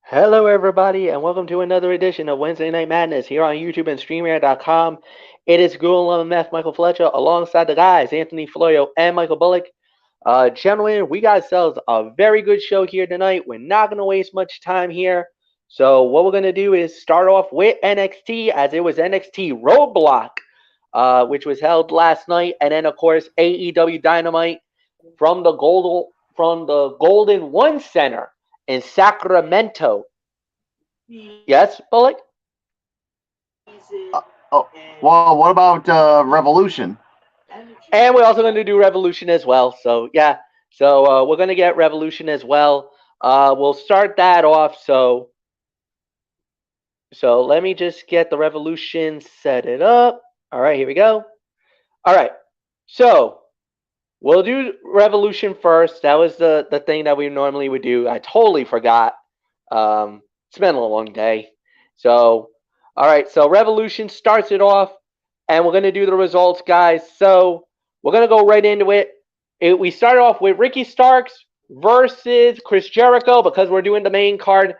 Hello, everybody, and welcome to another edition of Wednesday Night Madness here on YouTube and StreamYard.com. It is Ghoul MF Michael Fletcher alongside the guys Anthony Florio and Michael Bullock. Gentlemen, we got ourselves a very good show here tonight. We're not going to waste much time here. So, what we're going to do is start off with NXT, as it was NXT Roadblock, which was held last night, and then, of course, AEW Dynamite from the Golden One Center in Sacramento. Yes, Bullock? Oh, well, what about Revolution? And we're also going to do Revolution as well. So, yeah. So, we're going to get Revolution as well. We'll start that off. So, let me just get the Revolution, set it up. All right, here we go. All right. So, we'll do Revolution first. That was the thing that we normally would do. I totally forgot. It's been a long day. So, all right. So, Revolution starts it off, and we're going to do the results, guys. So, we're going to go right into it. We start off with Ricky Starks versus Chris Jericho because we're doing the main card.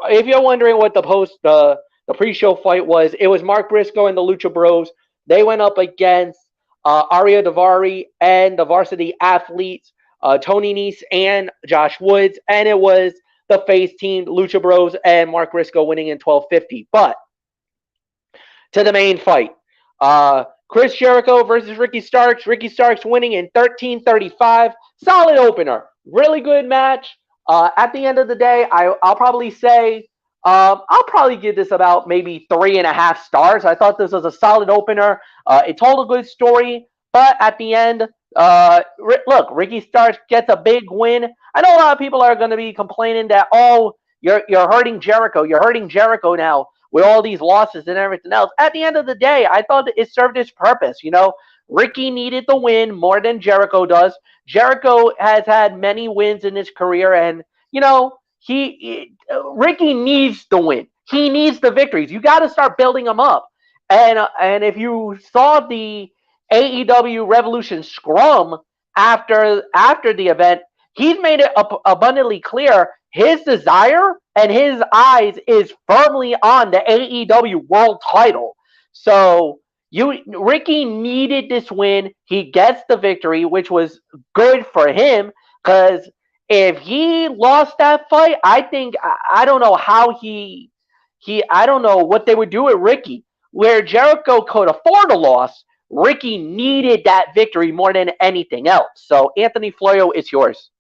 If you're wondering what the pre-show fight was, it was Mark Briscoe and the Lucha Bros. They went up against Arya Daivari and the Varsity Athletes, Tony Nese and Josh Woods, and it was the face team, Lucha Bros and Mark Briscoe winning in 12:50. But to the main fight, Chris Jericho versus Ricky Starks. Ricky Starks winning in 13:35. Solid opener, really good match. At the end of the day, I'll probably say I'll probably give this about maybe 3.5 stars. I thought this was a solid opener. It told a good story, but at the end, look, Ricky Starks gets a big win. I know a lot of people are going to be complaining that, oh, you're hurting Jericho. You're hurting Jericho now with all these losses and everything else. At the end of the day, I thought it served its purpose. You know, Ricky needed the win more than Jericho does. Jericho has had many wins in his career, and you know, Ricky needs the win. He needs the victories. You got to start building them up. And if you saw the AEW Revolution scrum after the event, he's made it abundantly clear his desire and his eyes is firmly on the AEW World Title. So Ricky needed this win. He gets the victory, which was good for him because if he lost that fight, I don't know how I don't know what they would do with Ricky. Where Jericho could afford a loss, Ricky needed that victory more than anything else. So Anthony Florio, it's yours.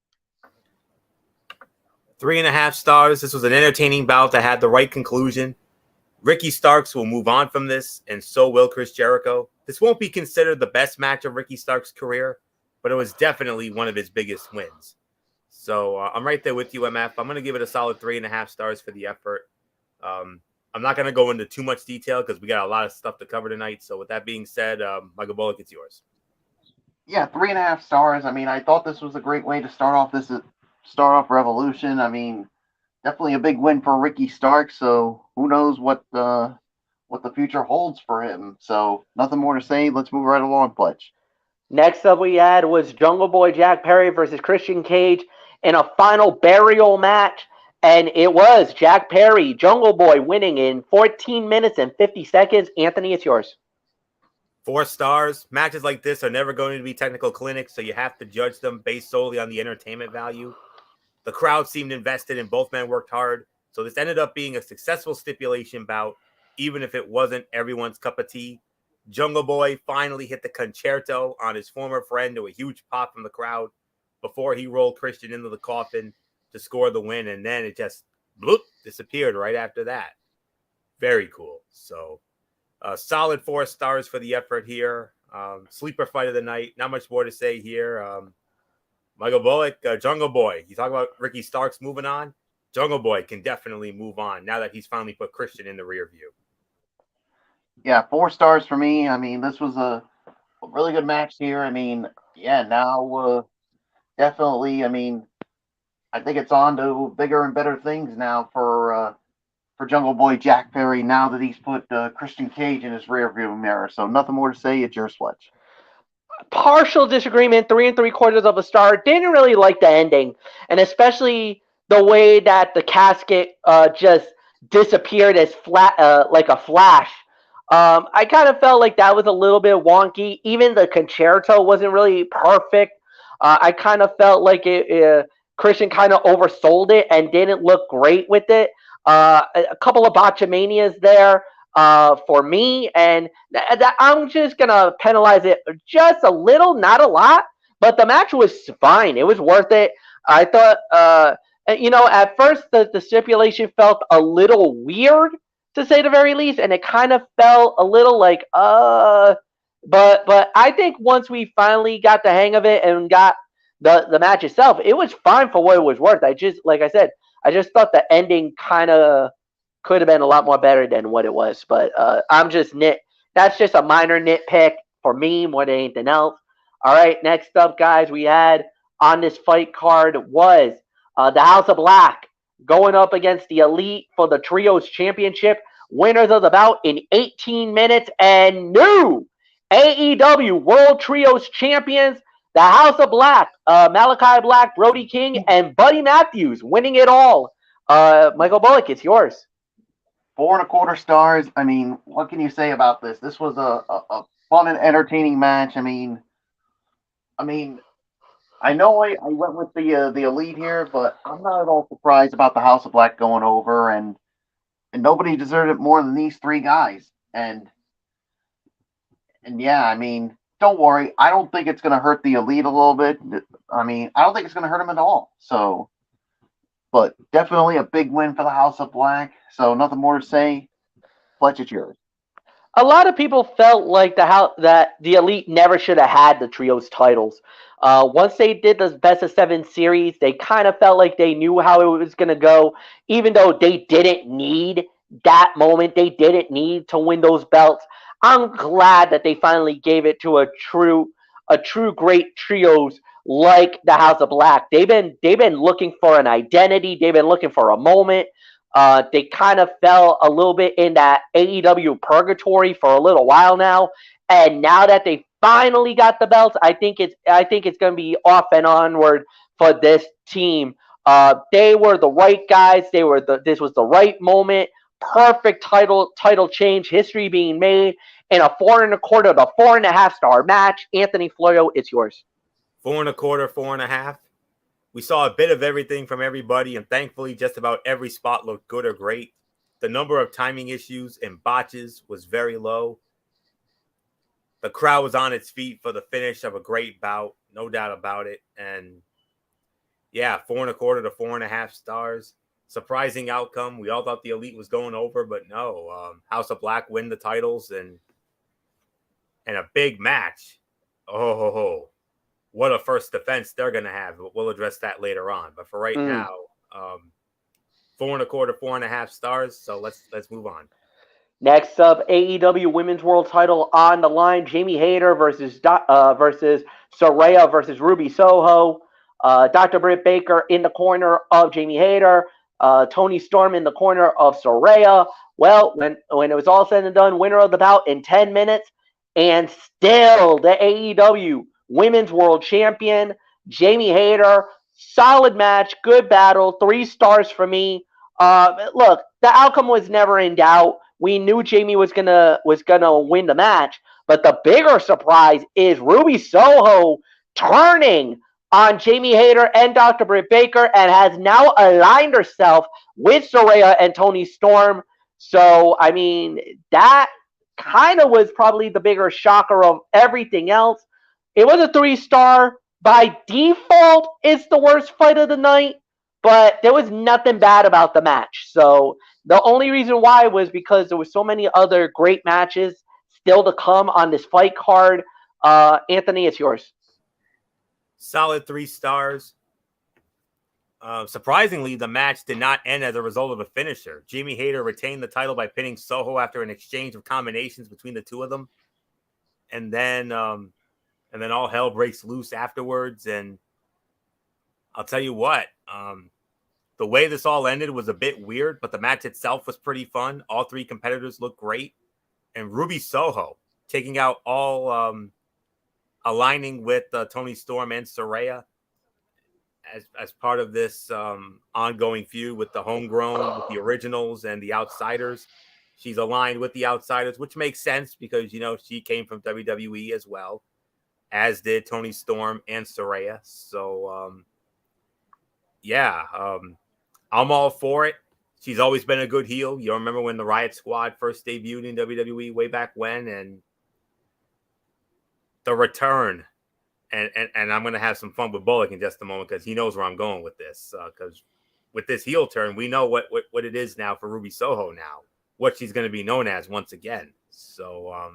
3.5 stars. This was an entertaining bout that had the right conclusion. Ricky Starks will move on from this, and so will Chris Jericho. This won't be considered the best match of Ricky Starks' career, but it was definitely one of his biggest wins. So I'm right there with you, MF. I'm going to give it a solid 3.5 stars for the effort. I'm not going to go into too much detail because we got a lot of stuff to cover tonight. So with that being said, Michael Bullock, it's yours. Yeah, 3.5 stars. I mean, I thought this was a great way to start off Revolution. I mean, definitely a big win for Ricky Starks. So who knows what the future holds for him. So nothing more to say. Let's move right along, Fletch. Next up we had was Jungle Boy Jack Perry versus Christian Cage in a final burial match. And it was Jack Perry, Jungle Boy, winning in 14 minutes and 50 seconds. Anthony, it's yours. 4 stars. Matches like this are never going to be technical clinics, so you have to judge them based solely on the entertainment value. The crowd seemed invested and both men worked hard, so this ended up being a successful stipulation bout, even if it wasn't everyone's cup of tea. Jungle Boy finally hit the concerto on his former friend to a huge pop from the crowd before he rolled Christian into the coffin to score the win, and then it just bloop, disappeared right after that. Very cool. So solid 4 stars for the effort here. Sleeper fight of the night. Not much more to say here. Michael Bullock, Jungle Boy. You talk about Ricky Starks moving on. Jungle Boy can definitely move on now that he's finally put Christian in the rear view. Yeah, 4 stars for me. I mean, this was a really good match here. I mean, yeah, now definitely, I mean, I think it's on to bigger and better things now for Jungle Boy Jack Perry now that he's put Christian Cage in his rearview mirror. So nothing more to say. It's your Fletch. Partial disagreement, 3 3/4 of a star. Didn't really like the ending, and especially the way that the casket just disappeared as flat like a flash. I kind of felt like that was a little bit wonky. Even the concerto wasn't really perfect. I kind of felt like Christian kind of oversold it and didn't look great with it. A couple of botchamanias there for me, and I'm just gonna penalize it just a little, not a lot. But the match was fine. It was worth it. I thought, at first the stipulation felt a little weird to say the very least, and it kind of felt a little like but I think once we finally got the hang of it and got the match itself, it was fine for what it was worth. I just, like I said, I just thought the ending kind of could have been a lot more better than what it was. But that's just a minor nitpick for me more than anything else. All right, next up, guys, we had on this fight card was the House of Black going up against the Elite for the Trios Championship. Winners of the bout in 18 minutes and new AEW World Trios Champions, the House of Black, Malachi Black, Brody King, and Buddy Matthews winning it all. Michael Bullock, it's yours. 4.25 stars. I mean, what can you say about this? This was a fun and entertaining match. I mean, I know I went with the Elite here, but I'm not at all surprised about the House of Black going over, and nobody deserved it more than these three guys. And yeah, I mean, don't worry. I don't think it's going to hurt the Elite a little bit. I mean, I don't think it's going to hurt them at all. So, but definitely a big win for the House of Black. So nothing more to say. Fletch, it's yours. A lot of people felt like that the Elite never should have had the Trios titles. Once they did the Best of 7 series, they kind of felt like they knew how it was going to go, even though they didn't need that moment. They didn't need to win those belts. I'm glad that they finally gave it to a true great trios like the House of Black. They've been looking for an identity. They've been looking for a moment. They kind of fell a little bit in that AEW purgatory for a little while now, and now that they finally got the belts, I think it's going to be off and onward for this team. They were the right guys. This was the right moment. Perfect title change, history being made in a 4.25 to 4.5 star match. Anthony Florio, it's yours. 4.25, 4.5. We saw a bit of everything from everybody, and thankfully just about every spot looked good or great. The number of timing issues and botches was very low. The crowd was on its feet for the finish of a great bout, no doubt about it. And yeah, 4.25 to 4.5 stars. Surprising outcome. We all thought the Elite was going over, but no. House of Black win the titles and a big match. Oh. What a first defense they're going to have. We'll address that later on. But for right now, 4.25, 4.5 stars. So let's move on. Next up, AEW Women's World Title on the line. Jamie Hayter versus Saraya versus Ruby Soho. Dr. Britt Baker in the corner of Jamie Hayter. Toni Storm in the corner of Saraya. Well, when it was all said and done, winner of the bout in 10 minutes. And still the AEW Women's World Champion, Jamie Hayter. Solid match, good battle, 3 stars for me. Look, the outcome was never in doubt. We knew Jamie was gonna win the match, but the bigger surprise is Ruby Soho turning on Jamie Hayter and Dr. Britt Baker and has now aligned herself with Saraya and Toni Storm. So, I mean, that kind of was probably the bigger shocker of everything else. It was a 3-star. By default, it's the worst fight of the night, but there was nothing bad about the match. So the only reason why was because there were so many other great matches still to come on this fight card. Anthony, it's yours. Solid 3 stars. Surprisingly, the match did not end as a result of a finisher. Jamie Hayter retained the title by pinning Soho after an exchange of combinations between the two of them. And then all hell breaks loose afterwards. And I'll tell you what, the way this all ended was a bit weird, but the match itself was pretty fun. All 3 competitors looked great. And Ruby Soho taking out all aligning with Toni Storm and Saraya. as part of this ongoing feud with the homegrown, with the originals and the outsiders. She's aligned with the outsiders, which makes sense because she came from WWE as well, as did Toni Storm and Saraya. So I'm all for it. She's always been a good heel. You remember when the Riot Squad first debuted in WWE way back when, and the return. And I'm going to have some fun with Bullock in just a moment because he knows where I'm going with this. Because with this heel turn, we know what it is now for Ruby Soho now, what she's going to be known as once again. So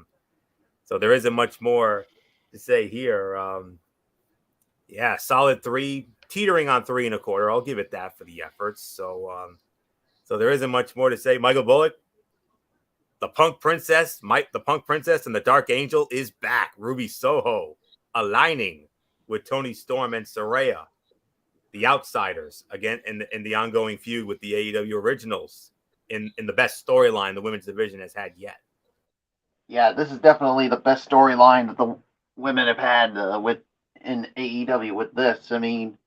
there isn't much more to say here. Solid 3, teetering on 3 1/4. I'll give it that for the efforts. So there isn't much more to say. Michael Bullock, the Punk Princess, and the Dark Angel is back. Ruby Soho aligning with Toni Storm and Saraya, the outsiders, again in the ongoing feud with the AEW originals in the best storyline the women's division has had yet. Yeah, this is definitely the best storyline that the women have had in AEW with this. I mean,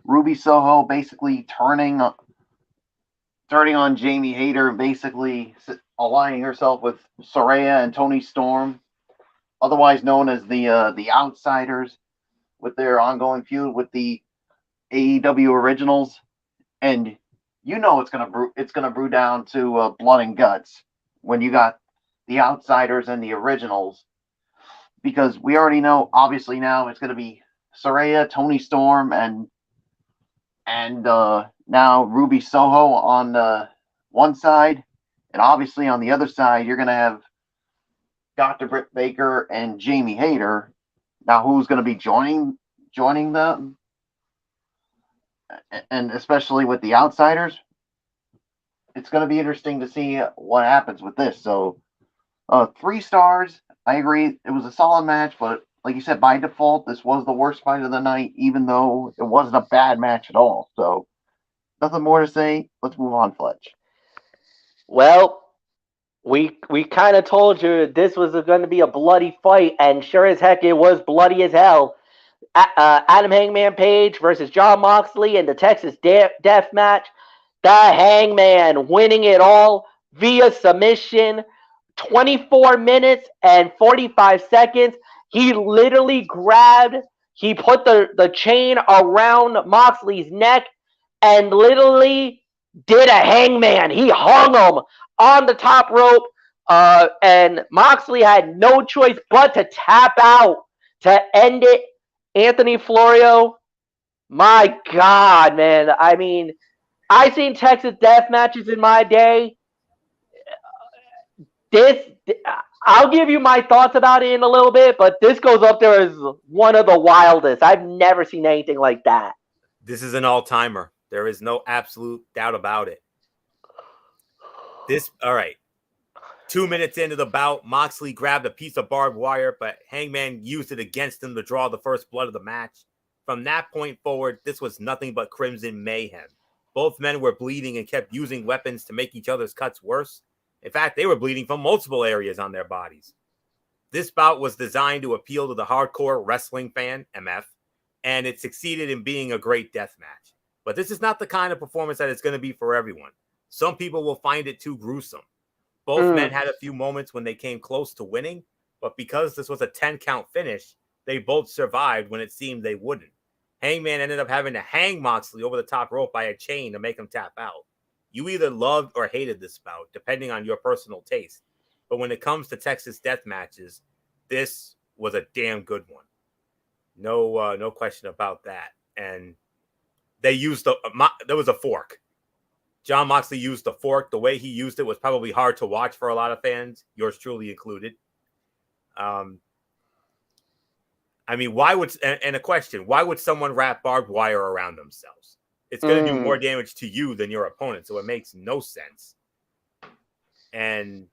Ruby Soho basically turning on Jamie Hayter, basically aligning herself with Saraya and Toni Storm, otherwise known as the Outsiders, with their ongoing feud with the AEW originals, and it's gonna brew down to blood and guts when you got the Outsiders and the originals, because we already know, obviously now it's gonna be Saraya, Toni Storm, and now Ruby Soho on one side, and obviously on the other side you're gonna have Dr. Britt Baker and Jamie Hayter. Now, who's going to be joining them? And especially with the Outsiders, it's going to be interesting to see what happens with this. So, 3 stars. I agree. It was a solid match, but like you said, by default, this was the worst fight of the night, even though it wasn't a bad match at all. So, nothing more to say. Let's move on, Fletch. Well, we kind of told you this was going to be a bloody fight, and sure as heck it was bloody as hell. Adam Hangman Page versus Jon Moxley in the Texas Death Match. The Hangman winning it all via submission. 24 minutes and 45 seconds. He literally he put the chain around Moxley's neck and literally did a hangman. He hung him on the top rope, and Moxley had no choice but to tap out to end it. Anthony Florio, my God, man. I mean, I've seen Texas death matches in my day. I'll give you my thoughts about it in a little bit, but this goes up there as one of the wildest. I've never seen anything like that. This is an all-timer. There is no absolute doubt about it. All right. 2 minutes into the bout, Moxley grabbed a piece of barbed wire, but Hangman used it against him to draw the first blood of the match. From that point forward, this was nothing but crimson mayhem. Both men were bleeding and kept using weapons to make each other's cuts worse. In fact, they were bleeding from multiple areas on their bodies. This bout was designed to appeal to the hardcore wrestling fan, MF, and it succeeded in being a great death match. But this is not the kind of performance that it's going to be for everyone. Some people will find it too gruesome. Both men had a few moments when they came close to winning, but because this was a 10-count finish, they both survived when it seemed they wouldn't. Hangman ended up having to hang Moxley over the top rope by a chain to make him tap out. You either loved or hated this bout, depending on your personal taste. But when it comes to Texas death matches, this was a damn good one. No question about that. And they used there was a fork. Jon Moxley used the fork. The way he used it was probably hard to watch for a lot of fans, yours truly included. I mean, why would someone wrap barbed wire around themselves? It's going to do more damage to you than your opponent, so it makes no sense. And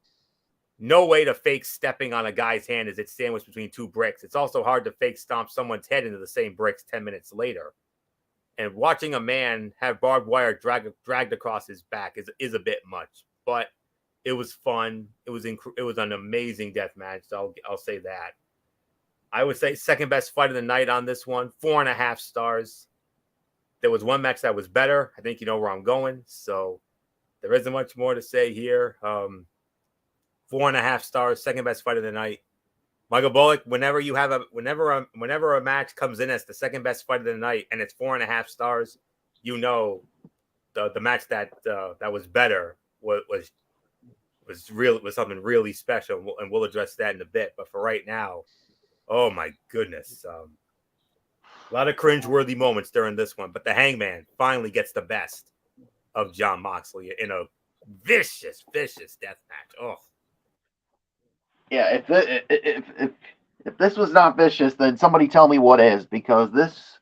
no way to fake stepping on a guy's hand as it's sandwiched between 2 bricks. It's also hard to fake stomp someone's head into the same bricks 10 minutes later. And watching a man have barbed wire dragged across his back is a bit much, but it was fun. It was an amazing death match. So I'll say that. I would say second best fight of the night on this one, 4.5 stars. there was one match that was better. I think you know where I'm going. So there isn't much more to say here. 4.5 stars, second best fight of the night. Michael Bullock, whenever a match comes in as the second best fight of the night and it's 4.5 stars, you know the match that was better was something really special, and we'll address that in a bit. But for right now, oh my goodness, a lot of cringeworthy moments during this one. But the Hangman finally gets the best of Jon Moxley in a vicious death match. Oh. Yeah, if this was not vicious, then somebody tell me what is, because this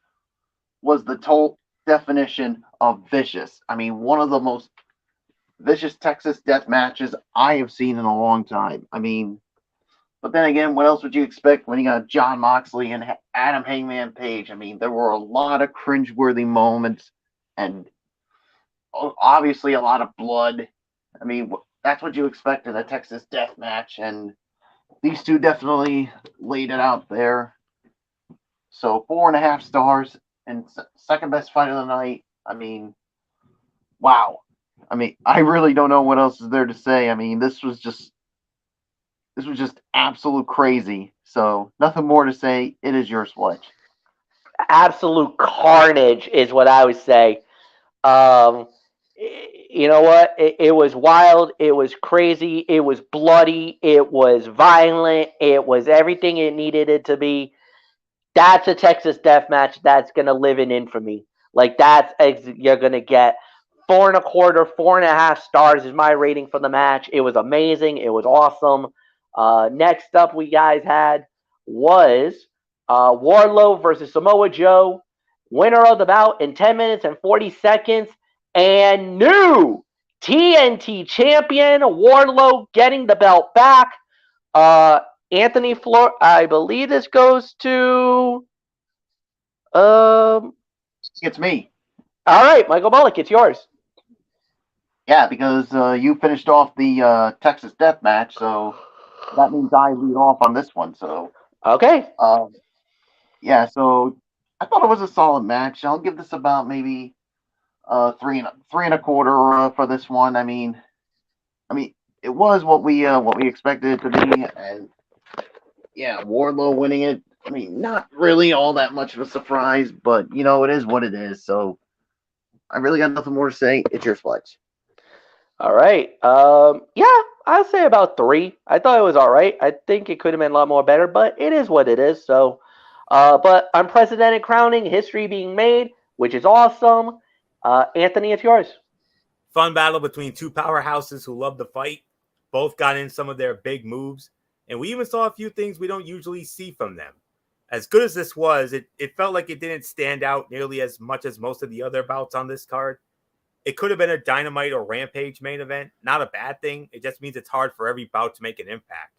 was the total definition of vicious. I mean, one of the most vicious Texas death matches I have seen in a long time. I mean, but then again, what else would you expect when you got Jon Moxley and Adam Hangman Page? I mean, there were a lot of cringeworthy moments and obviously a lot of blood. I mean, that's what you expect in a Texas death match, and these two definitely laid it out there. So 4.5 stars and second best fight of the night. I mean, wow. I mean, I really don't know what else is there to say. I mean, this was just absolute crazy. So nothing more to say. It is yours, Fletch. Absolute carnage is what I would say. You know what? It was wild. It was crazy. It was bloody. It was violent. It was everything it needed it to be. That's a Texas death match that's going to live in infamy. Like, you're going to get 4.25, 4.5 stars is my rating for the match. It was amazing. It was awesome. Next up we guys had was Wardlow versus Samoa Joe. Winner of the bout in 10 minutes and 40 seconds. And new TNT champion Wardlow getting the belt back. Anthony Flor, I believe this goes to It's me. All right, Michael Bullock, it's yours. Yeah, because you finished off the Texas death match, so that means I lead off on this one. So Okay. yeah, so I thought it was a solid match. I'll give this about maybe 3.25 for this one. I mean, it was what we expected it to be, and yeah, Wardlow winning it. I mean, not really all that much of a surprise, but you know, it is what it is. So I really got nothing more to say. It's your Fletch. All right. Yeah, I'll say about 3. I thought it was all right. I think it could have been a lot more better, but it is what it is. So, but unprecedented crowning, history being made, which is awesome. Anthony, it's yours. Fun battle between two powerhouses who love to fight. Both got in some of their big moves, and we even saw a few things we don't usually see from them. As good as this was, it felt like it didn't stand out nearly as much as most of the other bouts on this card. It could have been a Dynamite or Rampage main event. Not a bad thing. It just means it's hard for every bout to make an impact.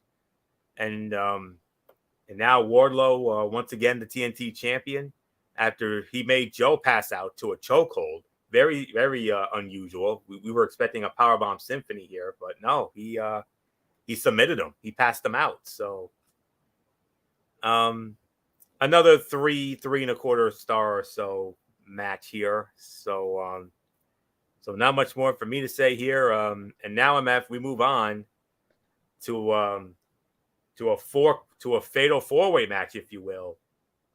And now Wardlow, once again, the TNT champion, after he made Joe pass out to a chokehold. Very, very unusual. We were expecting a Powerbomb Symphony here, but no, he submitted him. He passed him out. So another 3.25 star or so match here. So not much more for me to say here. And now, MF, we move on to a fatal 4-way match, if you will,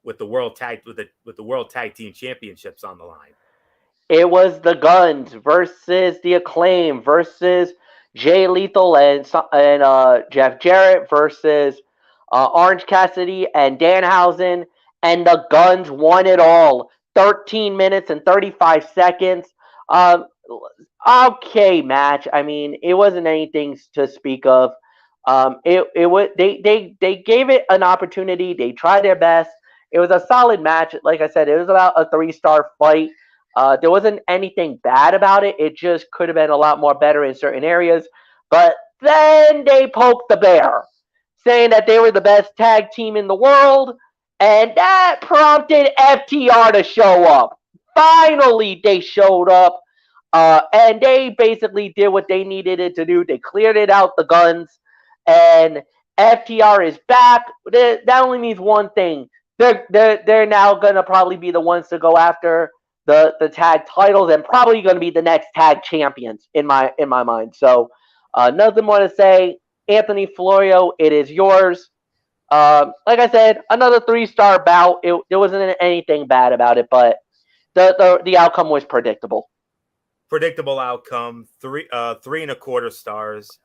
with the World Tag Team Championships on the line. It was the Guns versus the Acclaim versus Jay Lethal and Jeff Jarrett versus Orange Cassidy and Danhausen, and the Guns won it all. 13 minutes and 35 seconds. Okay match. I mean, it wasn't anything to speak of. It was they gave it an opportunity. They tried their best. It was a solid match. Like I said, it was about a 3-star fight. There wasn't anything bad about it. It just could have been a lot more better in certain areas. But then they poked the bear, saying that they were the best tag team in the world, and that prompted FTR to show up. Finally, they showed up, and they basically did what they needed it to do. They cleared it out, the Guns, and FTR is back. That only means one thing. They're now going to probably be the ones to go after the tag titles and probably going to be the next tag champions in my mind. So nothing more to say. Anthony Florio, it is yours. Like I said, another 3-star bout. There wasn't anything bad about it, but the outcome was predictable. Predictable outcome. 3.25 stars.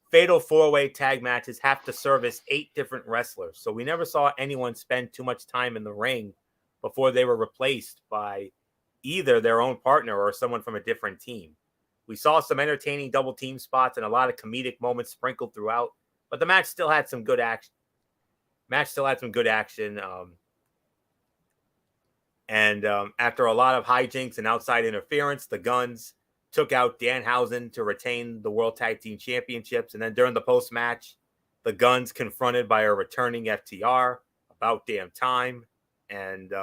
Fatal 4-way tag matches have to service 8 different wrestlers, so we never saw anyone spend too much time in the ring before they were replaced by either their own partner or someone from a different team. We saw some entertaining double team spots and a lot of comedic moments sprinkled throughout, but the match still had some good action. After a lot of hijinks and outside interference, the Guns took out Danhausen to retain the World Tag Team Championships. And then during the post-match, the Guns confronted by a returning FTR, about damn time. And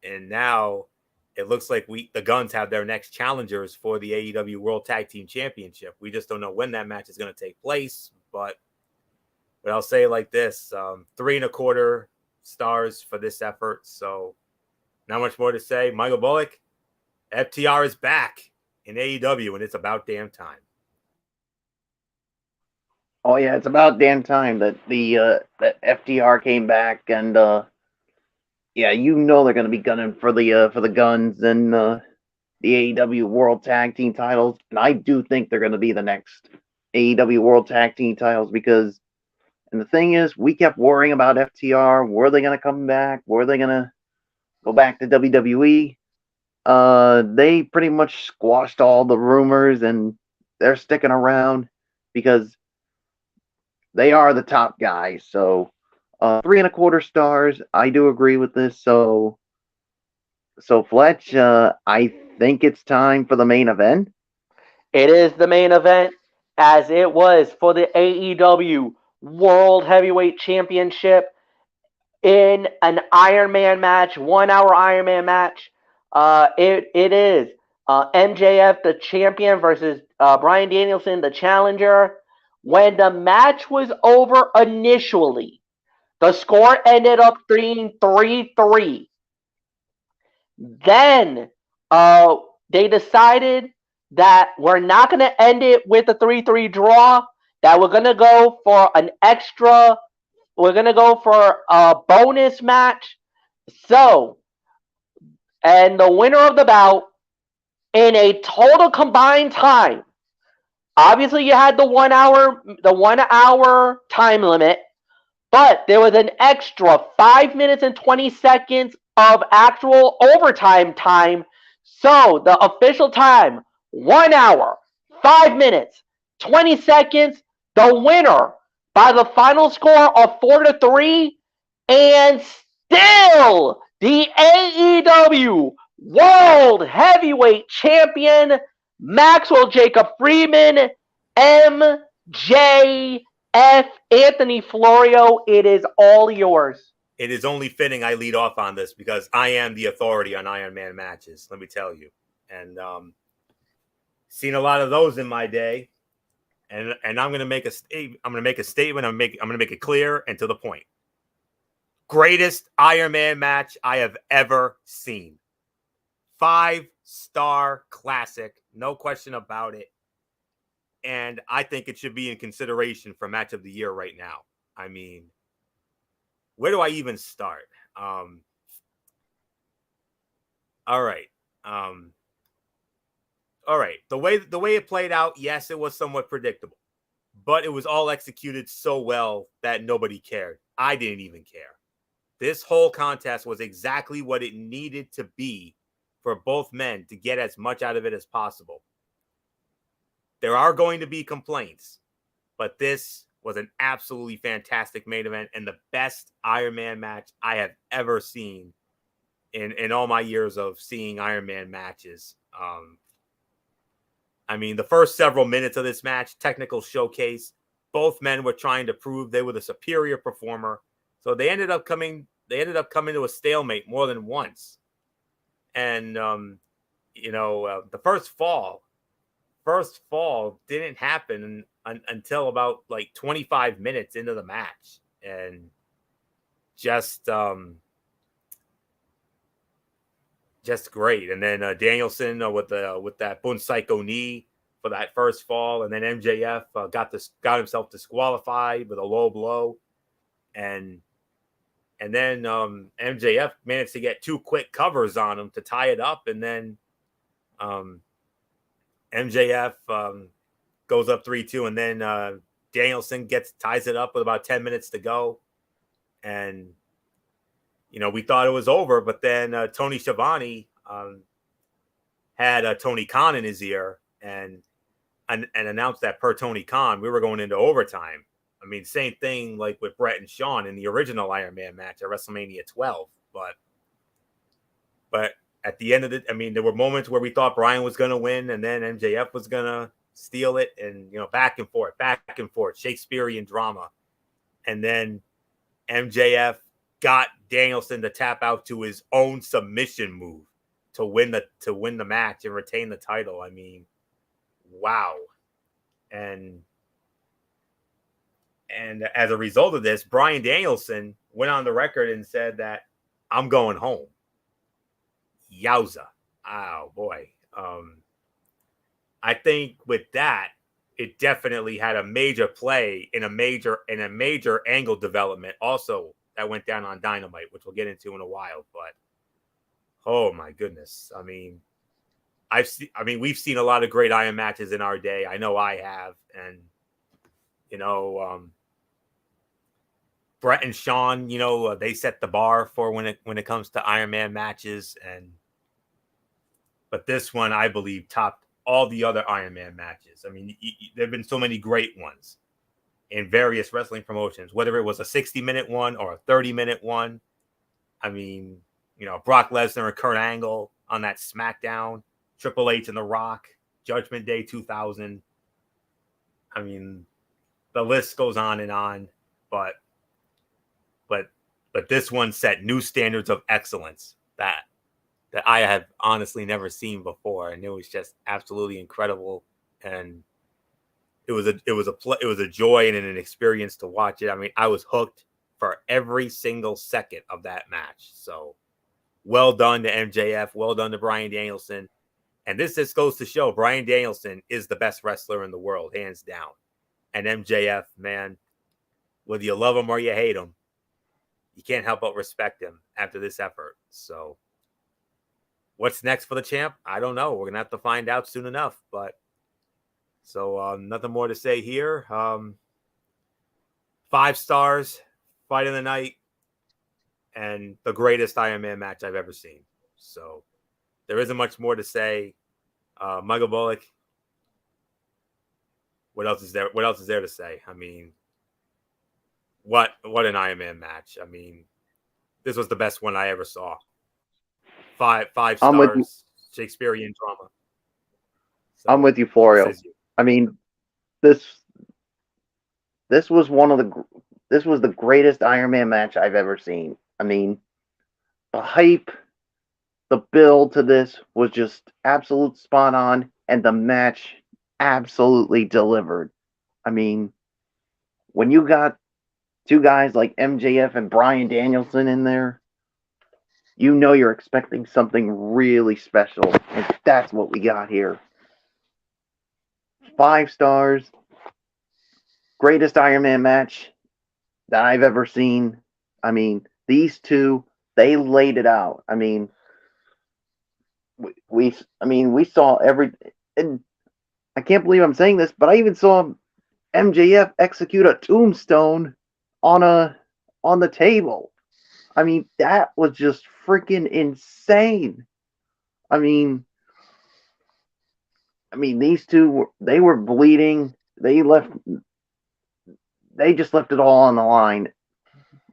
now it looks like the Guns have their next challengers for the AEW World Tag Team Championship. We just don't know when that match is going to take place, but I'll say it like this, 3.25 stars for this effort. So not much more to say. Michael Bullock, FTR is back in AEW, and it's about damn time. Oh yeah, it's about damn time that that FTR came back, and yeah, you know they're going to be gunning for the Guns and the AEW World Tag Team titles, and I do think they're going to be the next AEW World Tag Team titles because. And the thing is, we kept worrying about FTR. Were they going to come back? Were they going to go back to WWE? They pretty much squashed all the rumors, and they're sticking around because they are the top guys. So 3.25 stars. I do agree with this. So Fletch, I think it's time for the main event. It is the main event, as it was for the AEW World Heavyweight Championship in an Iron Man match, 1-hour Iron Man match. It is MJF, the champion, versus Bryan Danielson, the challenger. When the match was over initially, the score ended up being 3-3. Then they decided that we're not going to end it with a 3-3 draw, that we're going to go for we're going to go for a bonus match. So, and the winner of the bout, in a total combined time, obviously you had the 1 hour time limit, but there was an extra 5 minutes and 20 seconds of actual overtime time. So the official time, 1 hour, 5 minutes, 20 seconds, the winner by the final score of 4-3, and still the AEW World Heavyweight Champion, Maxwell Jacob Friedman, MJF, Anthony Florio. It is all yours. It is only fitting I lead off on this because I am the authority on Iron Man matches, let me tell you. And seen a lot of those in my day. And I'm going to make a statement. I'm going to make it clear and to the point. Greatest Iron Man match I have ever seen. 5-star classic, no question about it. And I think it should be in consideration for match of the year right now. I mean, where do I even start? All right. All right. The way it played out, yes, it was somewhat predictable, but it was all executed so well that nobody cared. I didn't even care. This whole contest was exactly what it needed to be for both men to get as much out of it as possible. There are going to be complaints, but this was an absolutely fantastic main event and the best Iron Man match I have ever seen in all my years of seeing Iron Man matches. I mean, the first several minutes of this match, technical showcase, both men were trying to prove they were the superior performer. So they ended up coming to a stalemate more than once. And, the first fall didn't happen until about like 25 minutes into the match. And just, just great. And then Danielson with that Bunsaiko knee for that first fall, and then MJF got himself disqualified with a low blow, and then MJF managed to get 2 quick covers on him to tie it up, and then MJF goes up 3-2, and then Danielson ties it up with about 10 minutes to go, and we thought it was over, but then Tony Schiavone had Tony Khan in his ear and announced that per Tony Khan, we were going into overtime. I mean, same thing like with Brett and Shawn in the original Iron Man match at WrestleMania 12. But at the end of it, I mean, there were moments where we thought Bryan was going to win, and then MJF was going to steal it, and back and forth, Shakespearean drama, and then MJF got Danielson to tap out to his own submission move to win the match and retain the title. I mean, wow. And as a result of this, Bryan Danielson went on the record and said that I'm going home. Yowza. Oh boy. I think with that, it definitely had a major play in a major angle development also that went down on Dynamite, which we'll get into in a while. But oh my goodness. I mean, we've seen a lot of great Iron matches in our day. I know I have. And Brett and Shawn, they set the bar for when it comes to Iron Man matches, but this one, I believe, topped all the other Iron Man matches. I mean, there have been so many great ones in various wrestling promotions, whether it was a 60-minute one or a 30-minute one. I mean, Brock Lesnar and Kurt Angle on that SmackDown, Triple H and The Rock, Judgment Day 2000. I mean, the list goes on and on, but this one set new standards of excellence that I have honestly never seen before, and it was just absolutely incredible. And it was a joy and an experience to watch it. I mean, I was hooked for every single second of that match. So, well done to MJF, well done to Bryan Danielson, and this just goes to show Bryan Danielson is the best wrestler in the world, hands down. And MJF, man, whether you love him or you hate him, you can't help but respect him after this effort. So, what's next for the champ? I don't know. We're going to have to find out soon enough. But so nothing more to say here. 5 stars, fight of the night, and the greatest Iron Man match I've ever seen. So there isn't much more to say. Michael Bullock, what else is there? What else is there to say? I mean, what an Iron Man match. I mean, this was the best one I ever saw. 5 stars, Shakespearean drama. So, I'm with you, Florio. I mean, this was the greatest Iron Man match I've ever seen. I mean, the hype, the build to this was just absolute spot on, and the match absolutely delivered. I mean, when you got 2 guys like MJF and Bryan Danielson in there, you're expecting something really special, and that's what we got here. 5 stars, greatest Iron Man match that I've ever seen. I mean, these two, they laid it out. I mean, we saw and I can't believe I'm saying this, but I even saw MJF execute a tombstone on the table. I mean, that was just freaking insane. I mean, these two, they were bleeding. They just left it all on the line.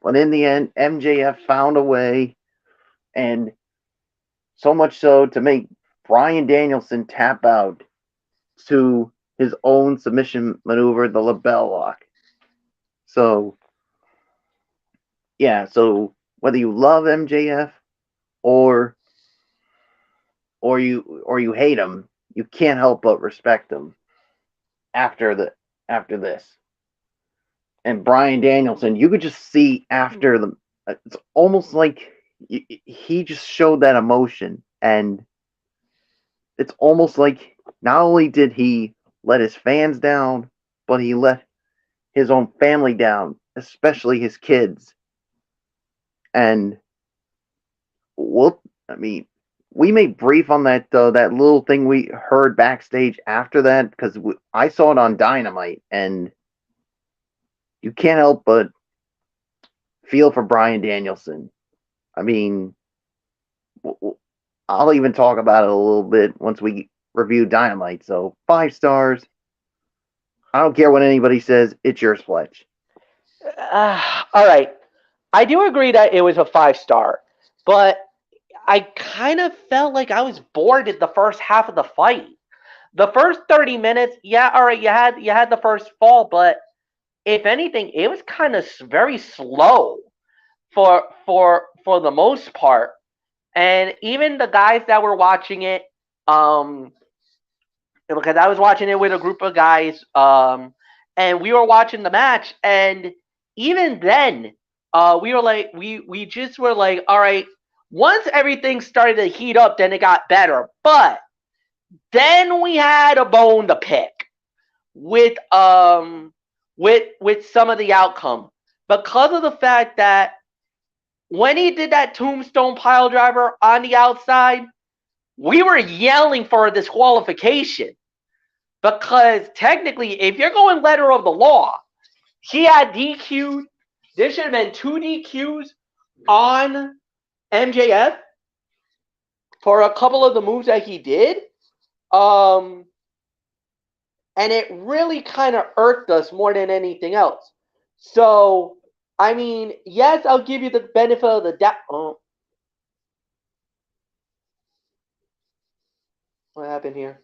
But in the end, MJF found a way, and so much so to make Bryan Danielson tap out to his own submission maneuver, the LeBell Lock. So, yeah, so whether you love MJF or you hate him, you can't help but respect him after this. And Bryan Danielson, you could just see after it's almost like he just showed that emotion And it's almost like not only did he let his fans down, but he let his own family down, especially his kids. And I mean, we made brief on that that little thing we heard backstage after that because I saw it on Dynamite, and you can't help but feel for Bryan Danielson. I mean, I'll even talk about it a little bit once we review Dynamite. So 5 stars. I don't care what anybody says. It's yours, Fletch. All right. I do agree that it was a 5-star, but I kind of felt like I was bored at the first half of the fight. The first 30 minutes, yeah, all right, you had the first fall, but if anything, it was kind of very slow for the most part. And even the guys that were watching it, because I was watching it with a group of guys, and we were watching the match, and even then, we were like, we just were like, all right. Once everything started to heat up, then it got better. But then we had a bone to pick with some of the outcome because of the fact that when he did that tombstone pile driver on the outside, we were yelling for a disqualification because technically, if you're going letter of the law, he had DQ'd. There should have been 2 DQs on MJF for a couple of the moves that he did. And it really kind of irked us more than anything else. So, I mean, yes, I'll give you the benefit of the doubt. Oh. What happened here?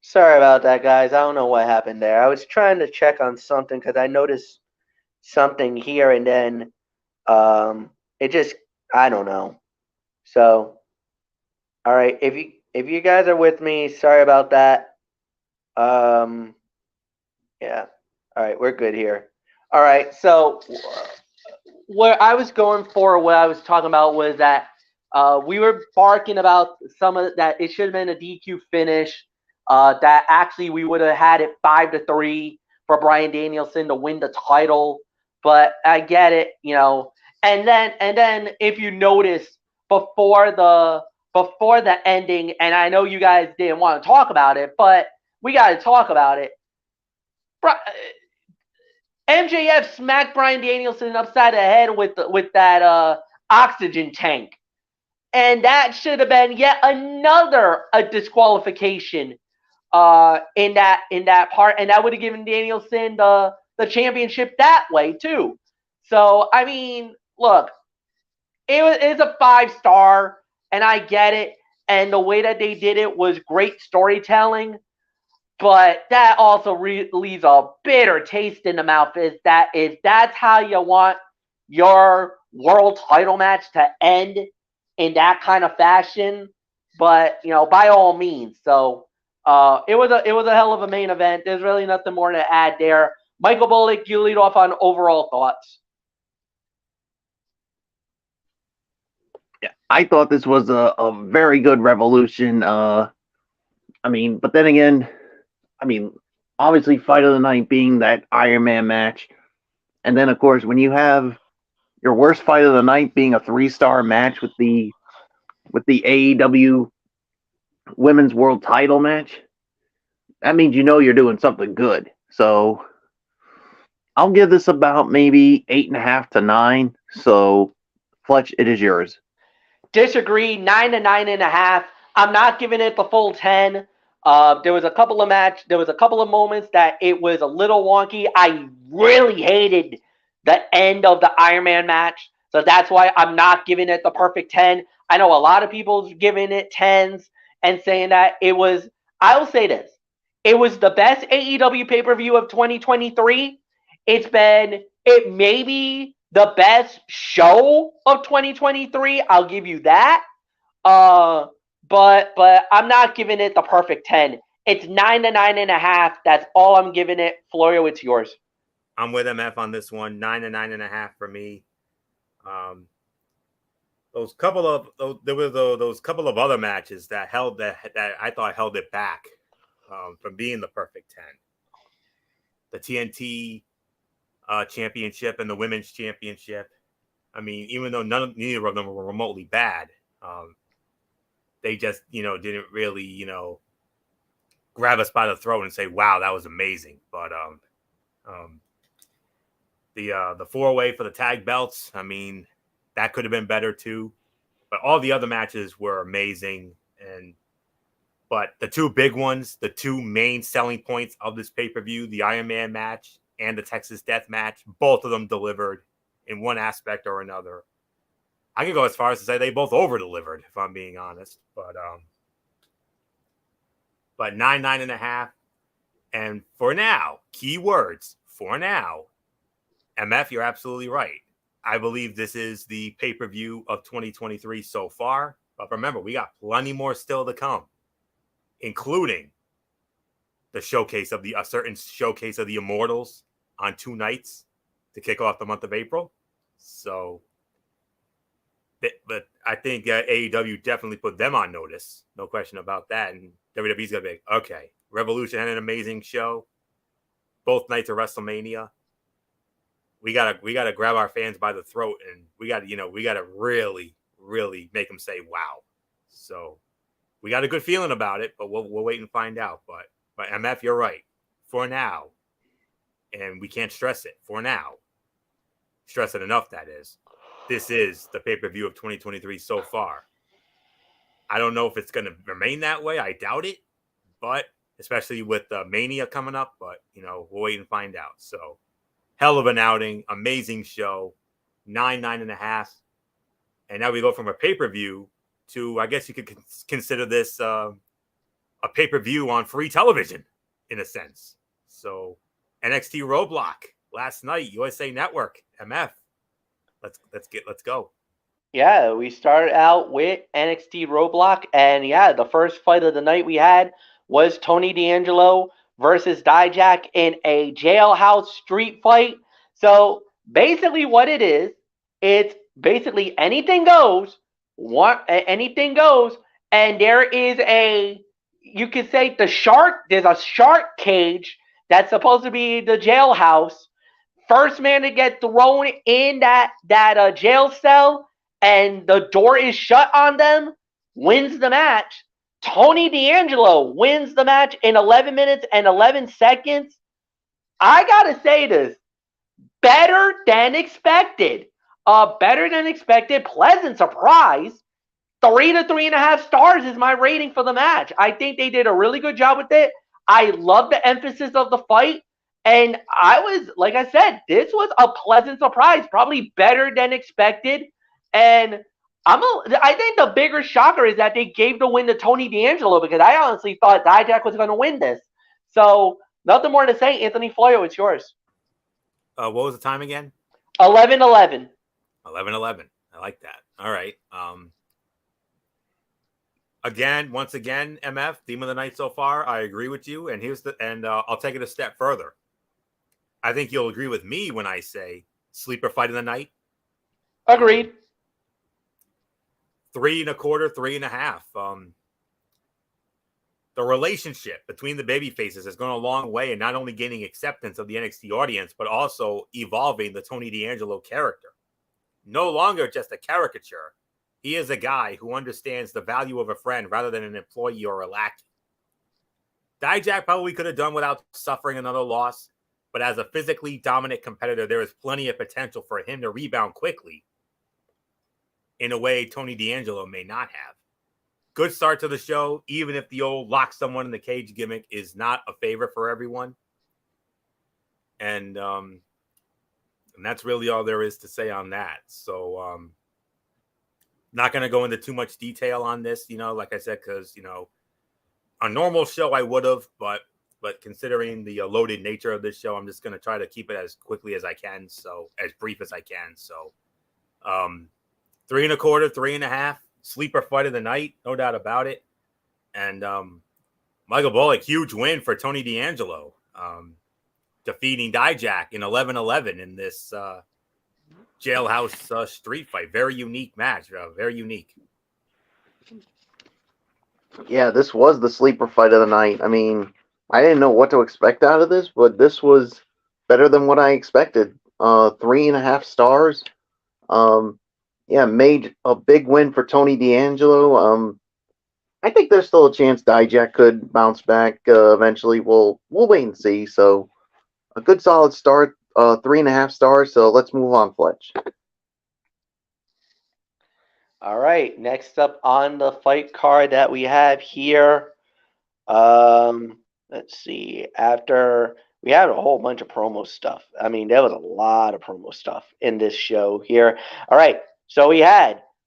Sorry about that, guys. I don't know what happened there. I was trying to check on something because I noticed something here, and then it just, I don't know. So, all right, if you guys are with me, sorry about that. Yeah. All right, we're good here. All right, so what I was going for, what I was talking about was that we were barking about some of that. It should have been a DQ finish. That actually we would have had it 5-3 for Bryan Danielson to win the title. But I get it, you know. And then if you notice before the ending, and I know you guys didn't want to talk about it, but we got to talk about it. MJF smacked Bryan Danielson upside the head with that oxygen tank, and that should have been yet another disqualification in that part, and that would have given Danielson the championship that way too. So I mean, look, it's a 5-star, and I get it, and the way that they did it was great storytelling. But that also leaves a bitter taste in the mouth. If that's how you want your world title match to end in that kind of fashion, but you know, by all means. So it was a hell of a main event. There's really nothing more to add there. Michael Bullock, you lead off on overall thoughts. Yeah, I thought this was a very good Revolution. I mean, but then again, I mean, obviously, Fight of the Night being that Iron Man match, and then of course when you have your worst Fight of the Night being a 3-star match with the AEW Women's World Title match, that means you know you're doing something good. So I'll give this about maybe 8.5 to 9. So, Fletch, it is yours. Disagree. 9 to 9.5. I'm not giving it the full 10. There was a couple of moments that it was a little wonky. I really hated the end of the Iron Man match, so that's why I'm not giving it the perfect 10. I know a lot of people's giving it 10s and saying that it was. I'll say this: it was the best AEW pay per view of 2023. It may be the best show of 2023. I'll give you that. Uh, but I'm not giving it the perfect 10. It's 9 to 9.5. That's all I'm giving it. Florio, it's yours. I'm with MF on this one. 9 to 9.5 for me. Those couple of other matches that I thought held it back from being the perfect 10. The TNT championship and the women's championship. I mean, even though neither of them were remotely bad, they just didn't really grab us by the throat and say, "Wow, that was amazing." But the 4-way for the tag belts, I mean, that could have been better too. But all the other matches were amazing. But the two big ones, the two main selling points of this pay-per-view, the Iron Man match and the Texas Death match, both of them delivered in one aspect or another. I could go as far as to say they both over-delivered, if I'm being honest. But 9.5. And for now, key words, for now, MF, you're absolutely right. I believe this is the pay-per-view of 2023 so far. But remember, we got plenty more still to come, including a certain showcase of the Immortals on 2 nights to kick off the month of April. So, but I think AEW definitely put them on notice. No question about that. And WWE's going to be like, okay, Revolution had an amazing show. Both nights of WrestleMania. We gotta grab our fans by the throat, and we gotta really, really make them say wow. So we got a good feeling about it, but we'll wait and find out. But MF, you're right. For now, and we can't stress it. For now, stress it enough. That is, this is the pay-per-view of 2023 so far. I don't know if it's going to remain that way. I doubt it, but especially with Mania coming up. But we'll wait and find out. So. Hell of an outing, amazing show, 9.5. And now we go from a pay-per-view to, I guess you could consider this a pay-per-view on free television, in a sense. So NXT Roadblock last night, USA Network, MF. Let's go. Yeah, we started out with NXT Roadblock, and yeah, the first fight of the night we had was Tony D'Angelo versus Dijak in a jailhouse street fight. So basically what it is, it's basically anything goes, anything goes, and there is you could say there's a shark cage that's supposed to be the jailhouse. First man to get thrown in that jail cell and the door is shut on them wins the match. Tony D'Angelo wins the match in 11 minutes and 11 seconds. I gotta say this. Better than expected. Pleasant surprise. 3 to 3.5 stars is my rating for the match. I think they did a really good job with it. I love the emphasis of the fight. And like I said, this was a pleasant surprise. Probably better than expected. And I think the bigger shocker is that they gave the win to Tony D'Angelo, because I honestly thought Dijak was going to win this. So nothing more to say. Anthony Florio, it's yours. What was the time again? 11:11. 11:11. I like that. All right. Once again, MF, theme of the night so far. I agree with you. And I'll take it a step further. I think you'll agree with me when I say sleeper fight of the night. Agreed. 3.25, 3.5. The relationship between the baby faces has gone a long way in not only gaining acceptance of the NXT audience, but also evolving the Tony D'Angelo character. No longer just a caricature. He is a guy who understands the value of a friend rather than an employee or a lackey. Dijak probably could have done without suffering another loss, but as a physically dominant competitor, there is plenty of potential for him to rebound quickly in a way Tony D'Angelo may not have. Good start to the show, even if the old lock someone in the cage gimmick is not a favorite for everyone. And that's really all there is to say on that. So not going to go into too much detail on this, like I said, because, a normal show I would have, but considering the loaded nature of this show, I'm just going to try to keep it as quickly as I can. So as brief as I can. So 3 1/4, 3 1/2, sleeper fight of the night. No doubt about it. And Michael Bullock, huge win for Tony D'Angelo, defeating Dijak in 11-11 in this jailhouse street fight. Very unique match. Very unique. Yeah, this was the sleeper fight of the night. I mean, I didn't know what to expect out of this, but this was better than what I expected. 3.5 stars. Yeah, made a big win for Tony D'Angelo. I think there's still a chance Dijak could bounce back eventually. We'll wait and see. So a good solid start. 3.5 stars. So let's move on, Fletch. All right, next up on the fight card that we have here, let's see, after we had a whole bunch of promo stuff. I mean, there was a lot of promo stuff in this show here. All right, so we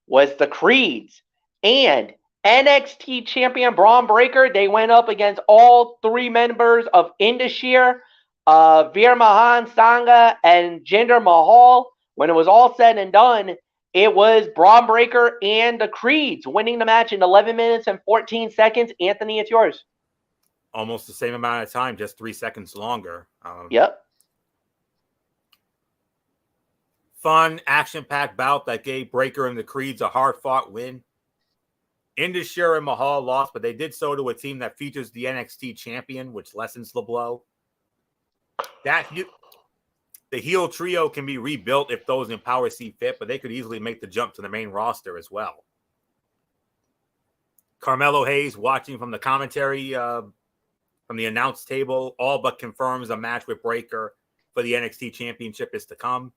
was the Creeds and NXT champion Braun Breaker. They went up against all 3 members of Indus Veer Mahan Sangha, and Jinder Mahal. When it was all said and done, it was Braun Breaker and the Creeds winning the match in 11 minutes and 14 seconds. Anthony, it's yours. Almost the same amount of time, just 3 seconds longer. Yep. Fun, action-packed bout that gave Breaker and the Creeds a hard-fought win. Indus and Mahal lost, but they did so to a team that features the NXT champion, which lessens the blow. The heel trio can be rebuilt if those in power see fit, but they could easily make the jump to the main roster as well. Carmelo Hayes, watching from the commentary, from the announce table, all but confirms a match with Breaker for the NXT championship is to come,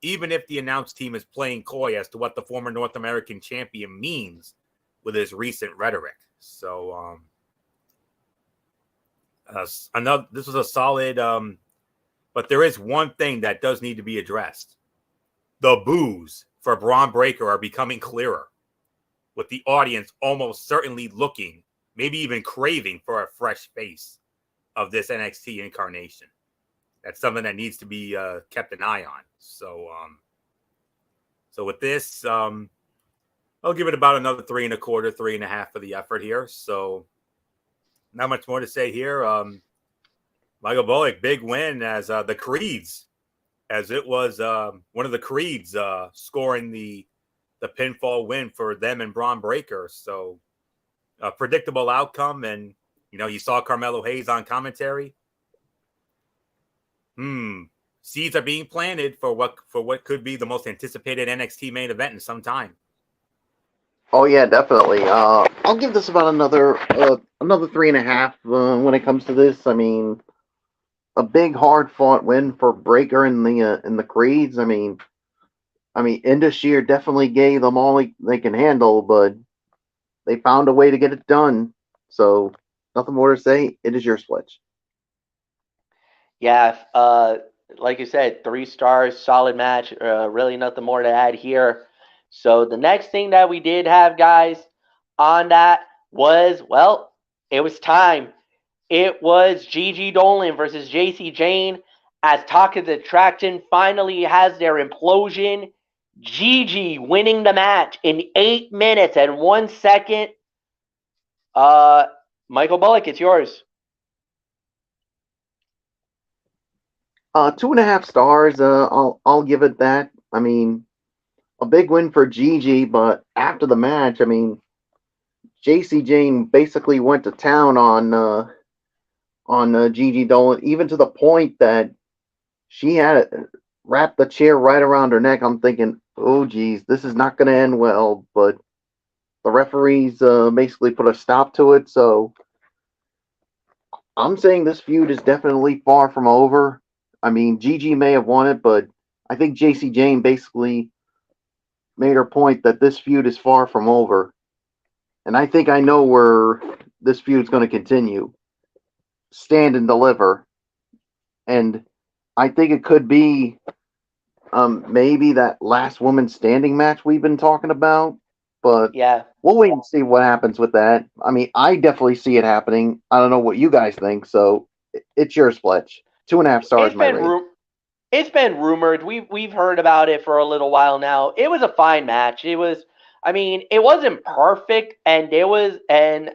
even if the announce team is playing coy as to what the former North American champion means with his recent rhetoric. So this was a solid, but there is one thing that does need to be addressed. The boos for Braun Breaker are becoming clearer, with the audience almost certainly looking, maybe even craving, for a fresh face of this NXT incarnation. That's something that needs to be kept an eye on. So with this, I'll give it about another 3 1/4, 3 1/2 for the effort here. So not much more to say here. Michael Bullock, big win as the Creeds, as it was one of the Creeds scoring the pinfall win for them and Braun Breaker. So a predictable outcome. And, you saw Carmelo Hayes on commentary. Seeds are being planted for what could be the most anticipated NXT main event in some time. Oh yeah, definitely. I'll give this about another 3.5 when it comes to this. I mean, a big hard fought win for Breaker and the Creeds. I mean, Indus definitely gave them all they can handle, but they found a way to get it done. So nothing more to say. It is your Fletch. Yeah, like you said, 3 stars, solid match. Really nothing more to add here. So the next thing that we did have, guys, on that was, it was time. It was Gigi Dolan versus JC Jane, as Talk of the Attraction finally has their implosion. Gigi winning the match in 8 minutes and 1 second. Michael Bullock, it's yours. 2.5 stars. I'll give it that. I mean, a big win for Gigi, but after the match, I mean, JC Jane basically went to town on Gigi Dolan, even to the point that she had wrapped the chair right around her neck. I'm thinking, oh geez, this is not going to end well. But the referees basically put a stop to it. So I'm saying this feud is definitely far from over. I mean, Gigi may have won it, but I think JC Jane basically made her point that this feud is far from over. And I think I know where this feud is going to continue. Stand and Deliver. And I think it could be maybe that last woman standing match we've been talking about. But Yeah. we'll wait and see what happens with that. I mean, I definitely see it happening. I don't know what you guys think, so it's yours, Fletch. 2.5 stars, It's my been rate. it's been rumored. We've heard about it for a little while now. It was a fine match. It was, I mean, it wasn't perfect, and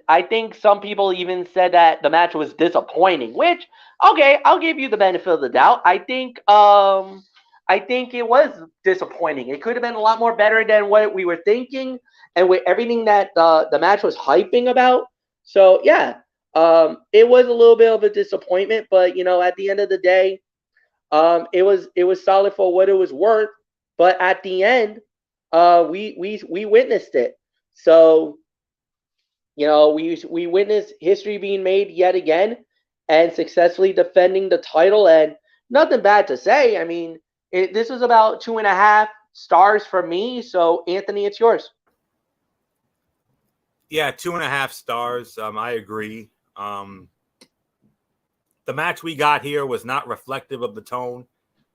I think some people even said that the match was disappointing. Which, okay, I'll give you the benefit of the doubt. I think it was disappointing. It could have been a lot more better than what we were thinking, and with everything that the match was hyping about. So yeah, it was a little bit of a disappointment, but at the end of the day. It was solid for what it was worth, but at the end, we witnessed it. So we witnessed history being made yet again, and successfully defending the title. And nothing bad to say. I mean, this was about 2.5 stars for me. So Anthony, it's yours. Yeah, 2.5 stars. I agree. The match we got here was not reflective of the tone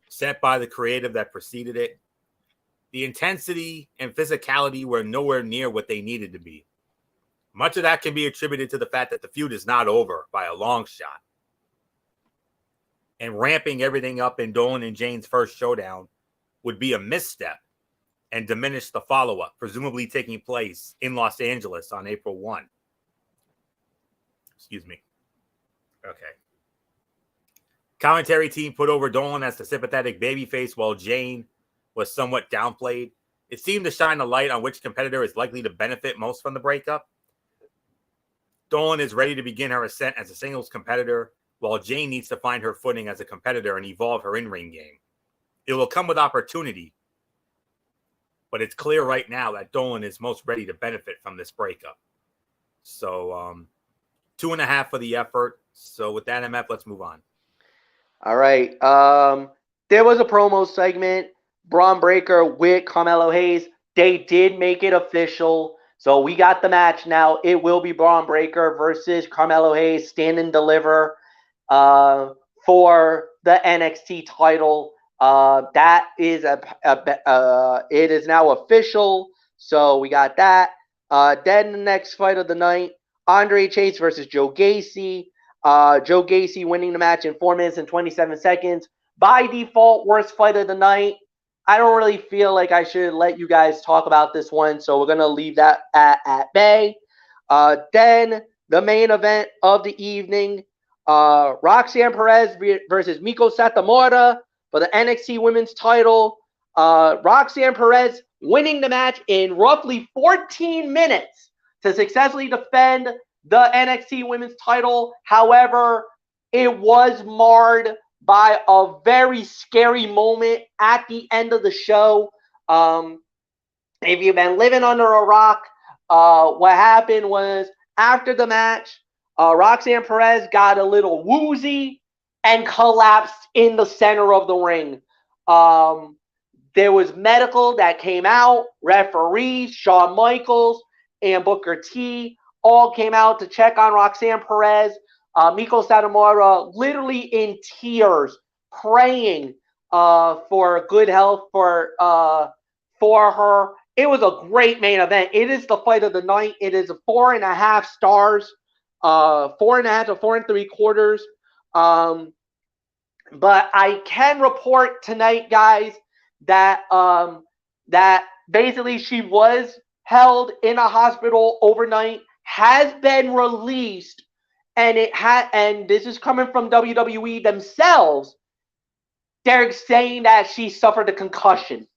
set by the creative that preceded it. The intensity and physicality were nowhere near what they needed to be. Much of that can be attributed to the fact that the feud is not over by a long shot. And ramping everything up in Dolan and Jane's first showdown would be a misstep and diminish the follow-up, presumably taking place in Los Angeles on April 1. Excuse me. Okay. Commentary team put over Dolan as the sympathetic babyface while Jane was somewhat downplayed. It seemed to shine a light on which competitor is likely to benefit most from the breakup. Dolan is ready to begin her ascent as a singles competitor, while Jane needs to find her footing as a competitor and evolve her in-ring game. It will come with opportunity, but it's clear right now that Dolan is most ready to benefit from this breakup. So 2.5 for the effort. So with that, MF, let's move on. All right. There was a promo segment. Braun Breaker with Carmelo Hayes. They did make it official. So we got the match now. It will be Braun Breaker versus Carmelo Hayes, stand and deliver for the NXT title. That is it is now official. So we got that. Then the next fight of the night, Andre Chase versus Joe Gacy. Joe Gacy winning the match in 4 minutes and 27 seconds. By default, worst fight of the night. I don't really feel like I should let you guys talk about this one, so we're going to leave that at bay. Then the main event of the evening, Roxanne Perez versus Miko Satomura for the NXT Women's title. Roxanne Perez winning the match in roughly 14 minutes to successfully defend the NXT Women's title. However, it was marred by a very scary moment at the end of the show. If you've been living under a rock, what happened was after the match, Roxanne Perez got a little woozy and collapsed in the center of the ring. There was medical that came out, referees, Shawn Michaels, and Booker T all came out to check on Roxanne Perez. Miko Satomura literally in tears, praying for good health for her. It was a great main event. It is the fight of the night. It is 4.5 stars, 4.5 to 4 3/4. But I can report tonight, guys, that that basically she was held in a hospital overnight, has been released. And this is coming from WWE themselves. They're saying that she suffered a concussion.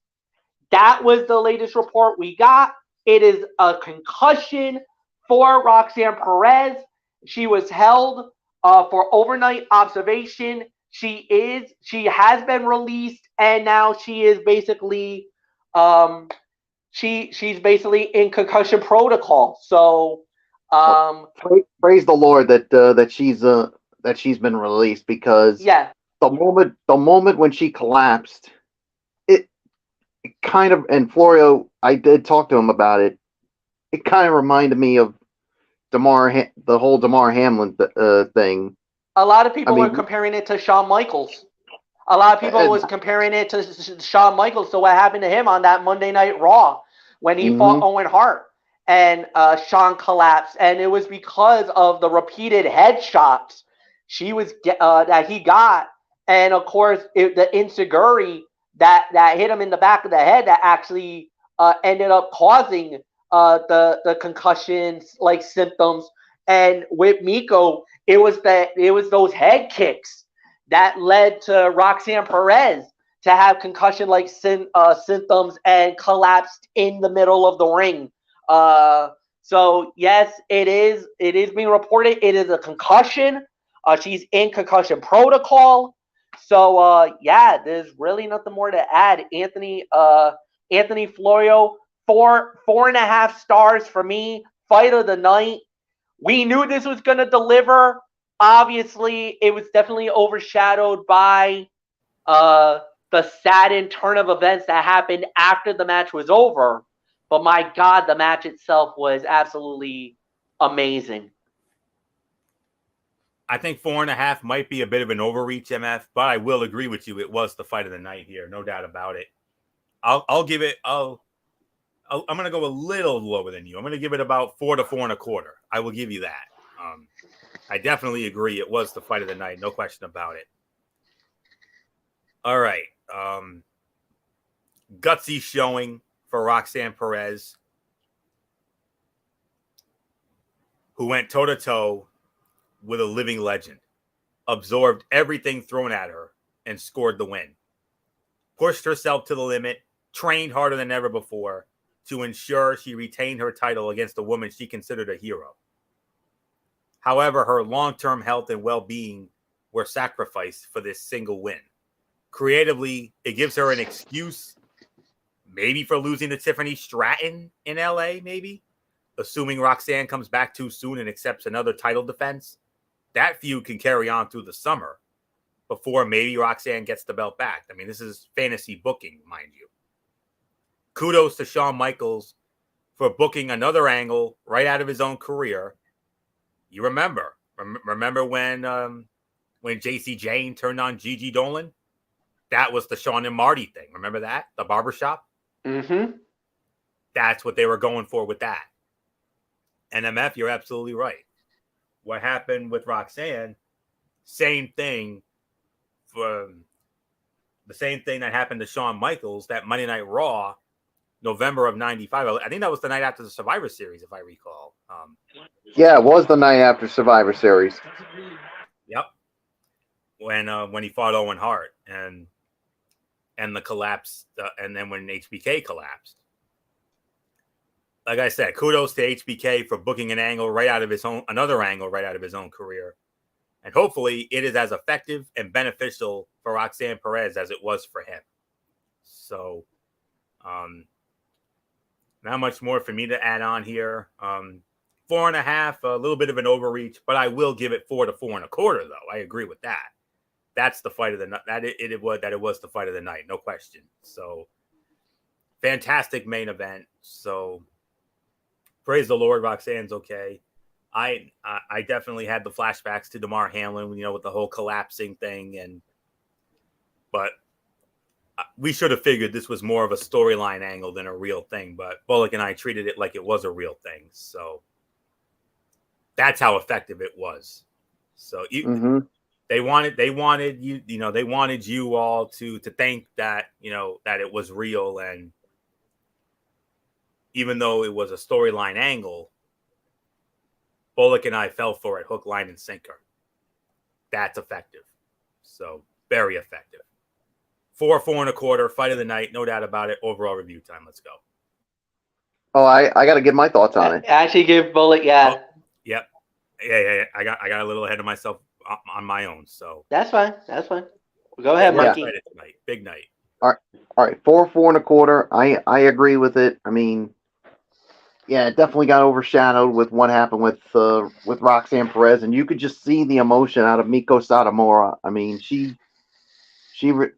That was the latest report we got. It is a concussion for Roxanne Perez. She was held for overnight observation. She has been released, and now she is basically she's basically in concussion protocol. So praise the Lord that she's that she's been released because Yeah. the moment when she collapsed, it kind of, and Florio, I did talk to him about it. It kind of reminded me of the whole Damar Hamlin thing. A lot of people I mean- were comparing it to Shawn Michaels. A lot of people was comparing it to Shawn Michaels. So what happened to him on that Monday Night Raw when he fought Owen Hart and Shawn collapsed, and it was because of the repeated headshots that he got, and of course the enziguri that hit him in the back of the head that actually ended up causing the concussions like symptoms. And with Miko, it was those head kicks that led to Roxanne Perez to have concussion-like symptoms and collapsed in the middle of the ring. So yes, it is being reported. It is a concussion. She's in concussion protocol. So yeah, there's really nothing more to add. Anthony Florio, 4.5 stars for me. Fight of the night. We knew this was going to deliver. Obviously, it was definitely overshadowed by the saddened turn of events that happened after the match was over. But my God, the match itself was absolutely amazing. I think 4.5 might be a bit of an overreach, MF, but I will agree with you. It was the fight of the night here, no doubt about it. I'll give it. I'm going to go a little lower than you. I'm going to give it about 4 to 4.25. I will give you that. I definitely agree. It was the fight of the night. No question about it. All right. Gutsy showing for Roxanne Perez, who went toe-to-toe with a living legend, absorbed everything thrown at her, and scored the win. Pushed herself to the limit, trained harder than ever before to ensure she retained her title against a woman she considered a hero. However, her long-term health and well-being were sacrificed for this single win. Creatively, it gives her an excuse, maybe for losing to Tiffany Stratton in LA, maybe, assuming Roxanne comes back too soon and accepts another title defense. That feud can carry on through the summer before maybe Roxanne gets the belt back. I mean, this is fantasy booking, mind you. Kudos to Shawn Michaels for booking another angle right out of his own career. You remember when JC Jane turned on Gigi Dolan? That was the Shawn and Marty thing. Remember that? The barbershop? Mm-hmm. That's what they were going for with that. And MF, you're absolutely right. What happened with Roxanne, same thing for the same thing that happened to Shawn Michaels, that Monday Night Raw, November of 95. I think that was the night after the Survivor Series, if I recall. Yeah, it was the night after Survivor Series. Yep. When he fought Owen Hart and the collapse, and then when HBK collapsed. Like I said, kudos to HBK for booking another angle right out of his own career. And hopefully it is as effective and beneficial for Roxanne Perez as it was for him. So, not much more for me to add on here. 4.5, a little bit of an overreach, but I will give it 4 to 4.25, though. I agree with that. That's the fight of the night. It was the fight of the night, no question. So, fantastic main event. So, praise the Lord, Roxanne's okay. I definitely had the flashbacks to Damar Hamlin, with the whole collapsing thing, but we should have figured this was more of a storyline angle than a real thing. But Bullock and I treated it like it was a real thing, so that's how effective it was. So they wanted you, they wanted you all to think that that it was real, and even though it was a storyline angle, Bullock and I fell for it hook, line, and sinker. That's effective. So very effective. 4, 4.25, fight of the night, no doubt about it. Overall review time. Let's go. Oh, I got to give my thoughts on it. Actually, give Bullock, yeah. Oh, yep. Yeah. I got a little ahead of myself on my own. So That's fine. Go ahead, Marky. Tonight. Big night. All right, 4, 4.25. I agree with it. I mean, yeah, it definitely got overshadowed with what happened with Roxanne Perez, and you could just see the emotion out of Miko Satomura. I mean, she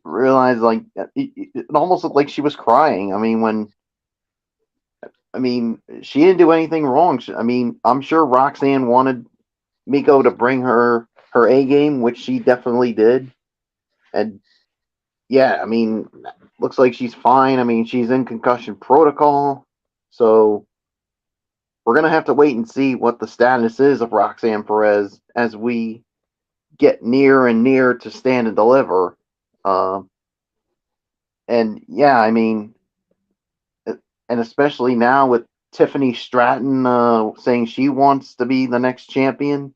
realized like it almost looked like she was crying. I mean, she didn't do anything wrong. I mean, I'm sure Roxanne wanted Miko to bring her A game, which she definitely did. And yeah, I mean, looks like she's fine. I mean, she's in concussion protocol. So we're going to have to wait and see what the status is of Roxanne Perez as we get near and near to Stand and Deliver. And yeah, I mean, and especially now with Tiffany Stratton saying she wants to be the next champion,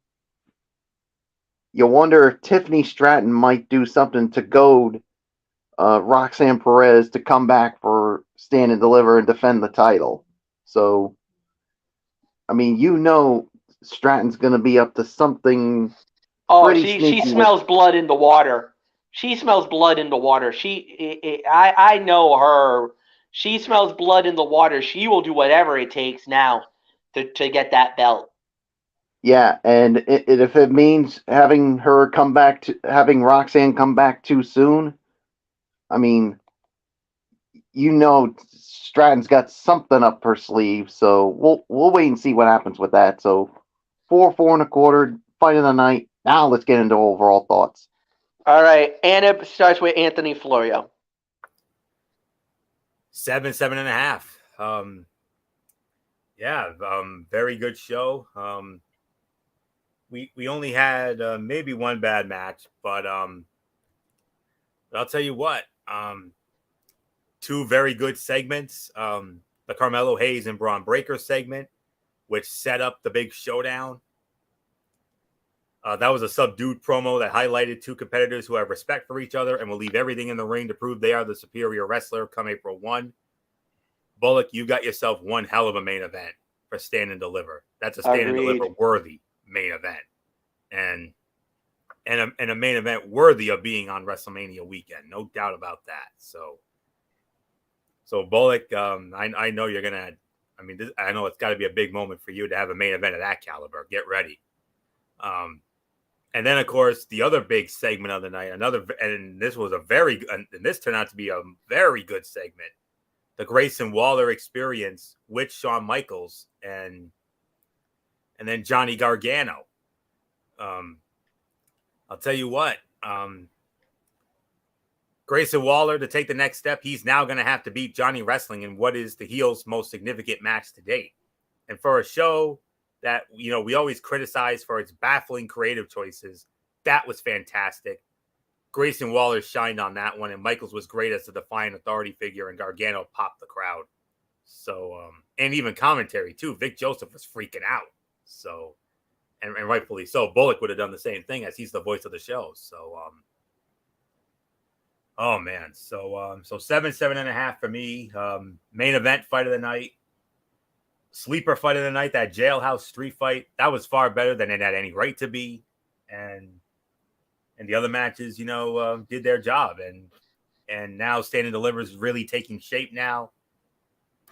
you wonder if Tiffany Stratton might do something to goad Roxanne Perez to come back for Stand and Deliver and defend the title. So, I mean, Stratton's going to be up to something. Oh, Pretty she sneaky smells blood in the water. She smells blood in the water. I know her. She smells blood in the water. She will do whatever it takes now to get that belt. Yeah, and if it means having Roxanne come back too soon, I mean, Stratton's got something up her sleeve, so we'll wait and see what happens with that. So 4.25 fight of the night. Now let's get into overall thoughts. All right, and it starts with Anthony Florio. 7.5. Very good show. We only had maybe one bad match, but I'll tell you what. Two very good segments. The Carmelo Hayes and Braun Breaker segment, which set up the big showdown. That was a subdued promo that highlighted two competitors who have respect for each other and will leave everything in the ring to prove they are the superior wrestler come April 1. Bullock, you got yourself one hell of a main event for Stand and Deliver. That's a Stand and Deliver worthy main event. And a main event worthy of being on WrestleMania weekend. No doubt about that. So Bullock, I know you're going to, I know it's got to be a big moment for you to have a main event of that caliber. Get ready. And then, of course, the other big segment of the night, and this turned out to be a very good segment. The Grayson Waller experience with Shawn Michaels and then Johnny Gargano. I'll tell you what, Grayson Waller, to take the next step, he's now going to have to beat Johnny Wrestling in what is the heel's most significant match to date. And for a show that, we always criticize for its baffling creative choices, that was fantastic. Grayson Waller shined on that one, and Michaels was great as the defiant authority figure, and Gargano popped the crowd. So, and even commentary, too. Vic Joseph was freaking out. So, and rightfully so. Bullock would have done the same thing as he's the voice of the show. So, oh, man. So 7.5 for me. Main event fight of the night. Sleeper fight of the night, that jailhouse street fight, that was far better than it had any right to be. And the other matches, did their job. And now Stand and Deliver is really taking shape now,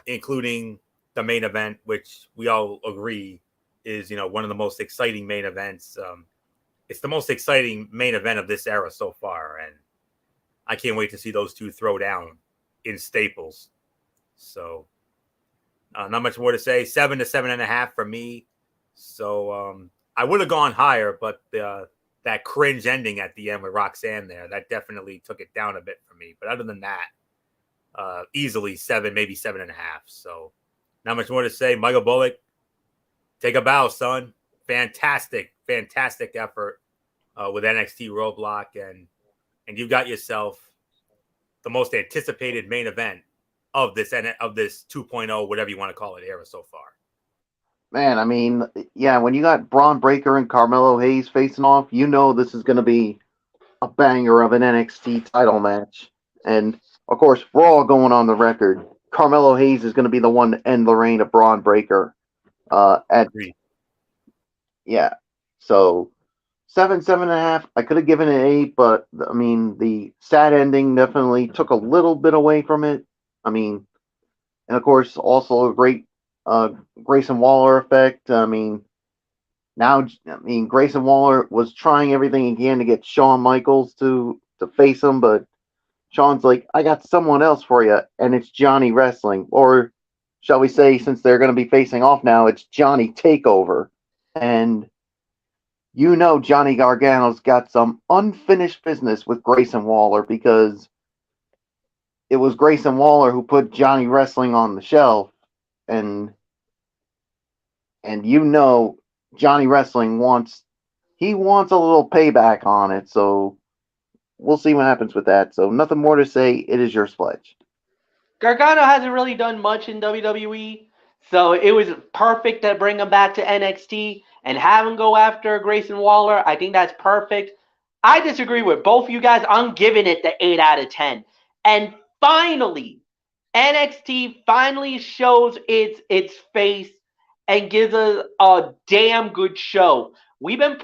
including the main event, which we all agree is, one of the most exciting main events. It's the most exciting main event of this era so far. And I can't wait to see those two throw down in Staples. So not much more to say. 7 to 7.5 for me. So I would have gone higher, but that cringe ending at the end with Roxanne there, that definitely took it down a bit for me. But other than that, easily 7, maybe 7.5. So not much more to say. Michael Bullock, take a bow, son. Fantastic effort with NXT Roadblock, and you got yourself the most anticipated main event of this 2.0, whatever you want to call it, era so far. Man, I mean, yeah, when you got Braun Breaker and Carmelo Hayes facing off, this is going to be a banger of an NXT title match. And, of course, we're all going on the record. Carmelo Hayes is going to be the one to end the reign of Braun Breaker. Yeah, so 7.5. I could have given it 8, but, I mean, the sad ending definitely took a little bit away from it. I mean, and, of course, also a great Grayson Waller effect. Grayson Waller was trying everything again to get Shawn Michaels to face him, but Shawn's like, I got someone else for you, and it's Johnny Wrestling. Or shall we say, since they're going to be facing off now, it's Johnny Takeover. And Johnny Gargano's got some unfinished business with Grayson Waller because it was Grayson Waller who put Johnny Wrestling on the shelf, and Johnny Wrestling wants a little payback on it, so we'll see what happens with that. So nothing more to say. It is your Sledge. Gargano hasn't really done much in WWE, so it was perfect to bring him back to NXT and have him go after Grayson Waller. I think that's perfect. I disagree with both of you guys. I'm giving it the 8 out of 10. And finally, NXT finally shows its face and gives us a damn good show. We've been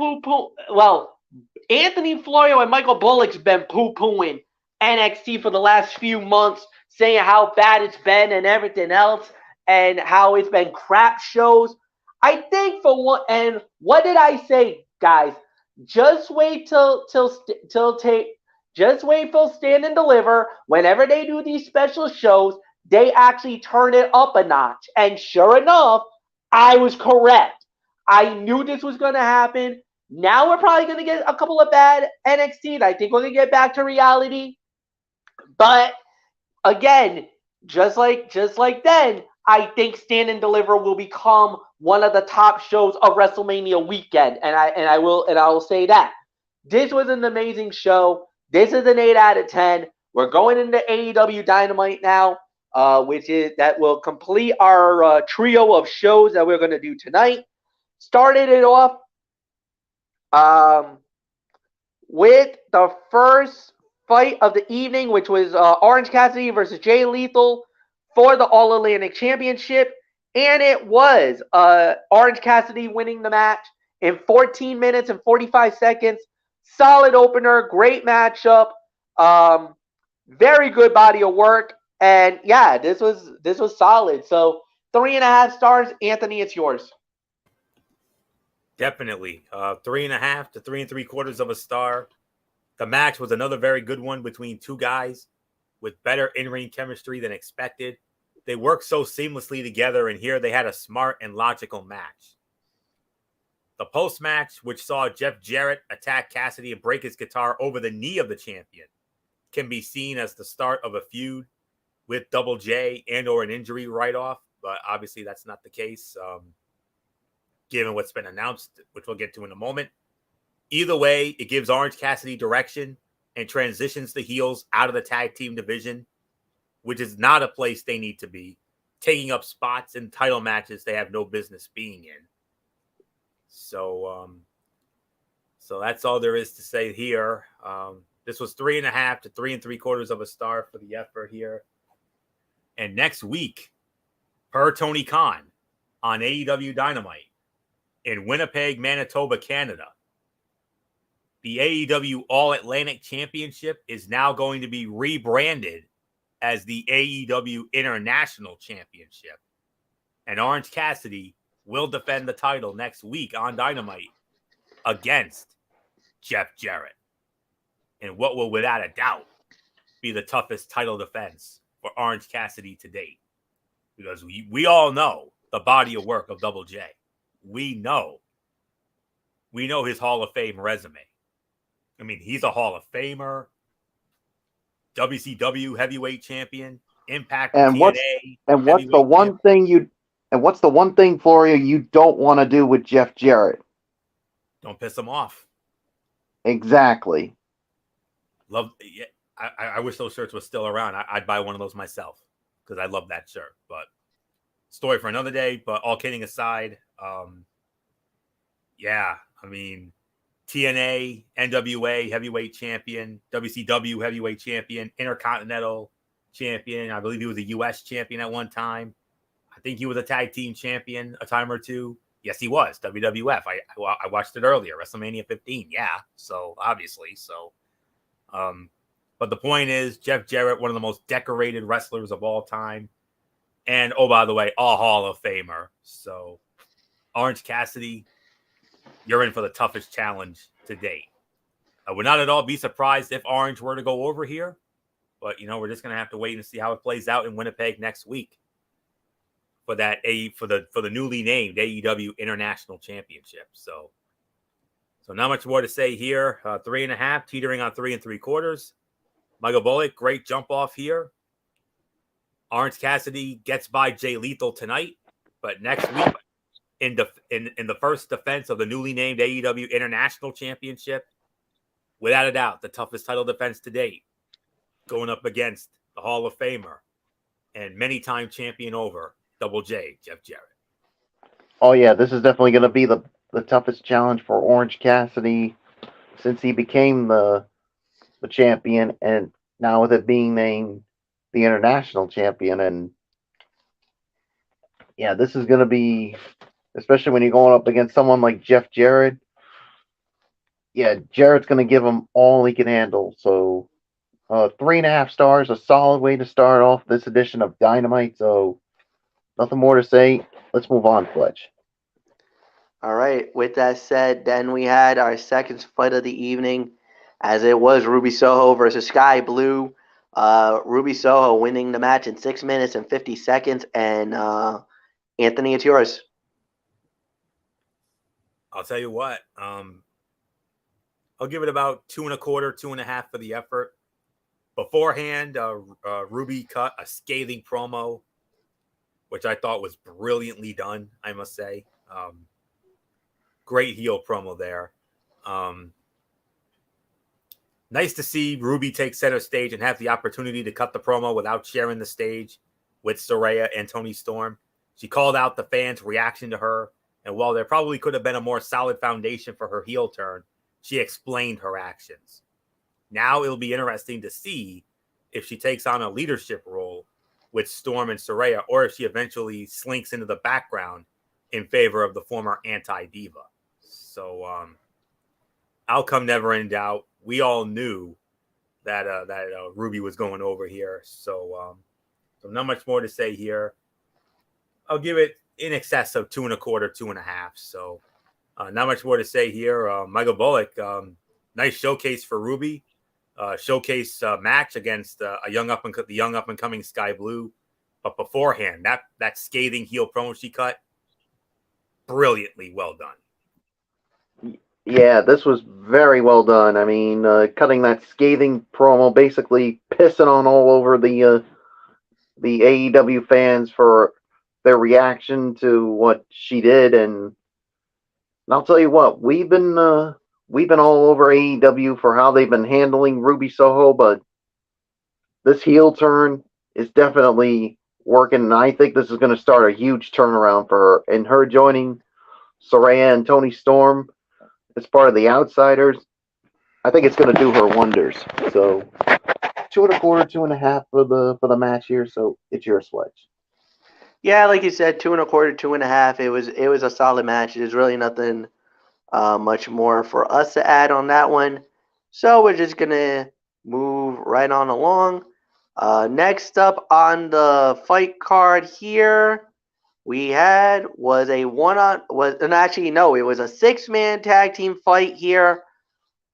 Anthony Florio and Michael Bullock's been poo-pooing NXT for the last few months, saying how bad it's been and everything else, and how it's been crap shows. I think and what did I say, guys? Just wait till Stand and Deliver. Whenever they do these special shows, they actually turn it up a notch. And sure enough, I was correct. I knew this was going to happen. Now we're probably going to get a couple of bad NXT. I think we're going to get back to reality. But again, just like then, I think Stand and Deliver will become one of the top shows of WrestleMania weekend, and I will say that this was an amazing show. This is an 8 out of 10. We're going into AEW Dynamite now, that will complete our trio of shows that we're going to do tonight. Started it off with the first fight of the evening, which was Orange Cassidy versus Jay Lethal for the All Atlantic Championship, and it was Orange Cassidy winning the match in 14 minutes and 45 seconds. Solid opener, great matchup, very good body of work, and yeah, this was solid. So 3.5 stars. Anthony, it's yours. Definitely. 3.5 to 3 3/4 of a star. The match was another very good one between two guys with better in-ring chemistry than expected. They worked so seamlessly together, and here they had a smart and logical match. The post-match, which saw Jeff Jarrett attack Cassidy and break his guitar over the knee of the champion, can be seen as the start of a feud with Double J and or an injury write-off, but obviously that's not the case. Given what's been announced, which we'll get to in a moment. Either way, it gives Orange Cassidy direction and transitions the heels out of the tag team division, which is not a place they need to be, taking up spots in title matches they have no business being in. So that's all there is to say here. This was 3.5 to 3 3/4 of a star for the effort here. And next week, per Tony Khan on AEW Dynamite, in Winnipeg, Manitoba, Canada, the AEW All-Atlantic Championship is now going to be rebranded as the AEW International Championship. And Orange Cassidy will defend the title next week on Dynamite against Jeff Jarrett. And what will, without a doubt, be the toughest title defense for Orange Cassidy to date. Because we all know the body of work of Double J. We know his Hall of Fame resume. I mean, he's a Hall of Famer, WCW heavyweight champion, Impact TNA. What's the one thing, Florio, you don't want to do with Jeff Jarrett? Don't piss him off. Exactly. I wish those shirts were still around. I'd buy one of those myself because I love that shirt. But story for another day. But all kidding aside, TNA, NWA heavyweight champion, WCW heavyweight champion, Intercontinental champion. I believe he was a U.S. champion at one time. I think he was a tag team champion a time or two. Yes, he was. WWF. I watched it earlier. WrestleMania 15. Yeah. So obviously. But the point is, Jeff Jarrett, one of the most decorated wrestlers of all time. And, oh, by the way, a Hall of Famer. So, Orange Cassidy, you're in for the toughest challenge to date. I would not at all be surprised if Orange were to go over here. But, we're just going to have to wait and see how it plays out in Winnipeg next week for the newly named AEW International Championship. So not much more to say here. 3.5, teetering on 3 3/4. Michael Bullock, great jump off here. Orange Cassidy gets by Jay Lethal tonight, but next week in the first defense of the newly named AEW International Championship, without a doubt, the toughest title defense to date, going up against the Hall of Famer and many-time champion over Double J, Jeff Jarrett. Oh yeah, this is definitely going to be the toughest challenge for Orange Cassidy since he became the champion, and now with it being named the international champion. And yeah, this is going to be, especially when you're going up against someone like Jeff Jarrett. Yeah, Jarrett's going to give him all he can handle. So 3.5 stars, a solid way to start off this edition of Dynamite. So nothing more to say. Let's move on, Fletch. All right. With that said, then we had our second fight of the evening, as it was Ruby Soho versus Sky Blue. Ruby Soho winning the match in 6 minutes and 50 seconds. And Anthony, it's yours. I'll tell you what. I'll give it about 2.25, 2.5 for the effort. Beforehand, Ruby cut a scathing promo, which I thought was brilliantly done, I must say. Great heel promo there. Nice to see Ruby take center stage and have the opportunity to cut the promo without sharing the stage with Saraya and Toni Storm. She called out the fans' reaction to her, and while there probably could have been a more solid foundation for her heel turn, she explained her actions. Now it'll be interesting to see if she takes on a leadership role with Storm and Saraya, or if she eventually slinks into the background in favor of the former anti-diva. So, outcome never in doubt. We all knew that Ruby was going over here. So not much more to say here. I'll give it in excess of 2.25, 2.5. So not much more to say here. Michael Bullock, nice showcase for Ruby. Showcase match against the young up and coming Sky Blue. But beforehand, that scathing heel promo she cut, brilliantly well done. Yeah, this was very well done. I mean, cutting that scathing promo, basically pissing on all over the AEW fans for their reaction to what she did. And I'll tell you what, we've been all over AEW for how they've been handling Ruby Soho, but this heel turn is definitely working, and I think this is going to start a huge turnaround for her. And her joining Saraya and Toni Storm as part of the Outsiders, I think it's going to do her wonders. So 2.25, 2.5 for the match here. So it's your Sledge. Yeah, like you said, 2.25, 2.5. It was a solid match. There's really nothing much more for us to add on that one. So we're just gonna move right on along. Next up on the fight card here, we had it was a 6-man tag team fight here.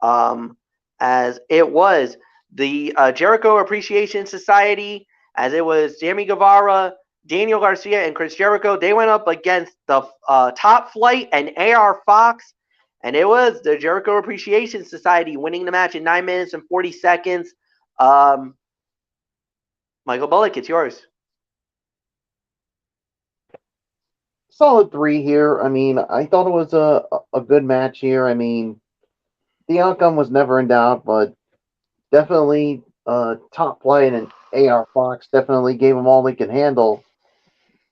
As it was the Jericho Appreciation Society, as it was Sammy Guevara, Daniel Garcia, and Chris Jericho. They went up against the Top Flight and AR Fox, and it was the Jericho Appreciation Society winning the match in 9 minutes and 40 seconds. Michael Bullock, it's yours. Solid 3 here. I mean, I thought it was a good match here. I mean, the outcome was never in doubt, but definitely Top Flight and AR Fox definitely gave them all they could handle.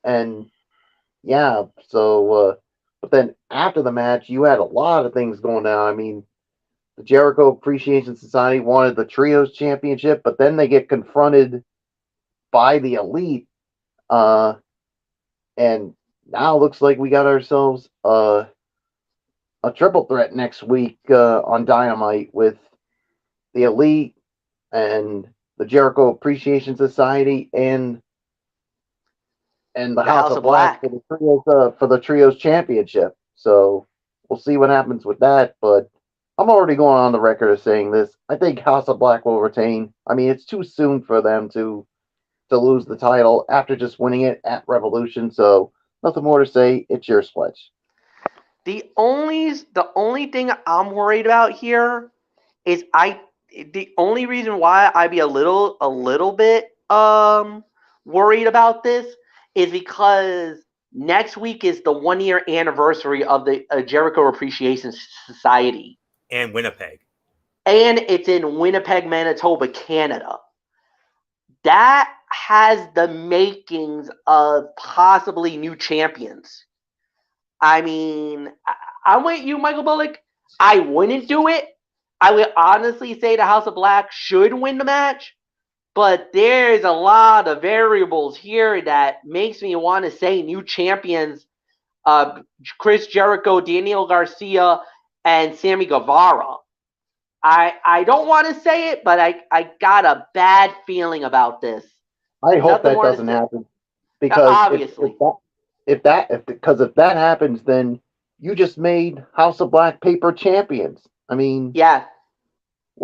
And yeah, so but then after the match, you had a lot of things going down. I mean, the Jericho Appreciation Society wanted the Trios Championship, but then they get confronted by the Elite, and now looks like we got ourselves a triple threat next week on Dynamite with the Elite and the Jericho Appreciation Society and and the House of Black for the trios championship. So we'll see what happens with that. But I'm already going on the record of saying this. I think House of Black will retain. I mean, it's too soon for them to lose the title after just winning it at Revolution. So nothing more to say. It's your Sledge. The only thing I'm worried about here is the only reason why I'd be a little bit worried about this is because next week is the 1-year anniversary of the Jericho Appreciation Society. And Winnipeg. And it's in Winnipeg, Manitoba, Canada. That has the makings of possibly new champions. I mean, I'm with you, Michael Bullock. I wouldn't do it. I would honestly say the House of Black should win the match. But there's a lot of variables here that makes me want to say new champions. Chris Jericho, Daniel Garcia, and Sammy Guevara. I don't want to say it, but I got a bad feeling about this. I hope that doesn't happen, because obviously, if that happens, then you just made House of Black paper champions. I mean, yeah.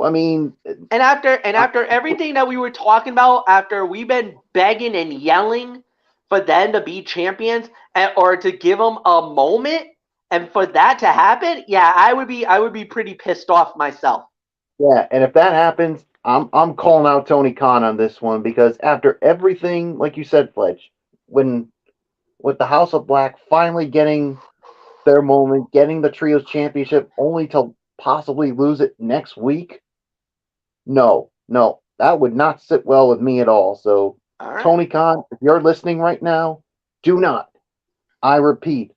I mean, and after everything that we were talking about, after we've been begging and yelling for them to be champions or to give them a moment, and for that to happen, yeah, I would be pretty pissed off myself. Yeah, and if that happens, I'm calling out Tony Khan on this one, because after everything, like you said, Fletch, with the House of Black finally getting their moment, getting the Trios Championship, only to possibly lose it next week, no, that would not sit well with me at all. So, all right. Tony Khan, if you're listening right now, do not, I repeat,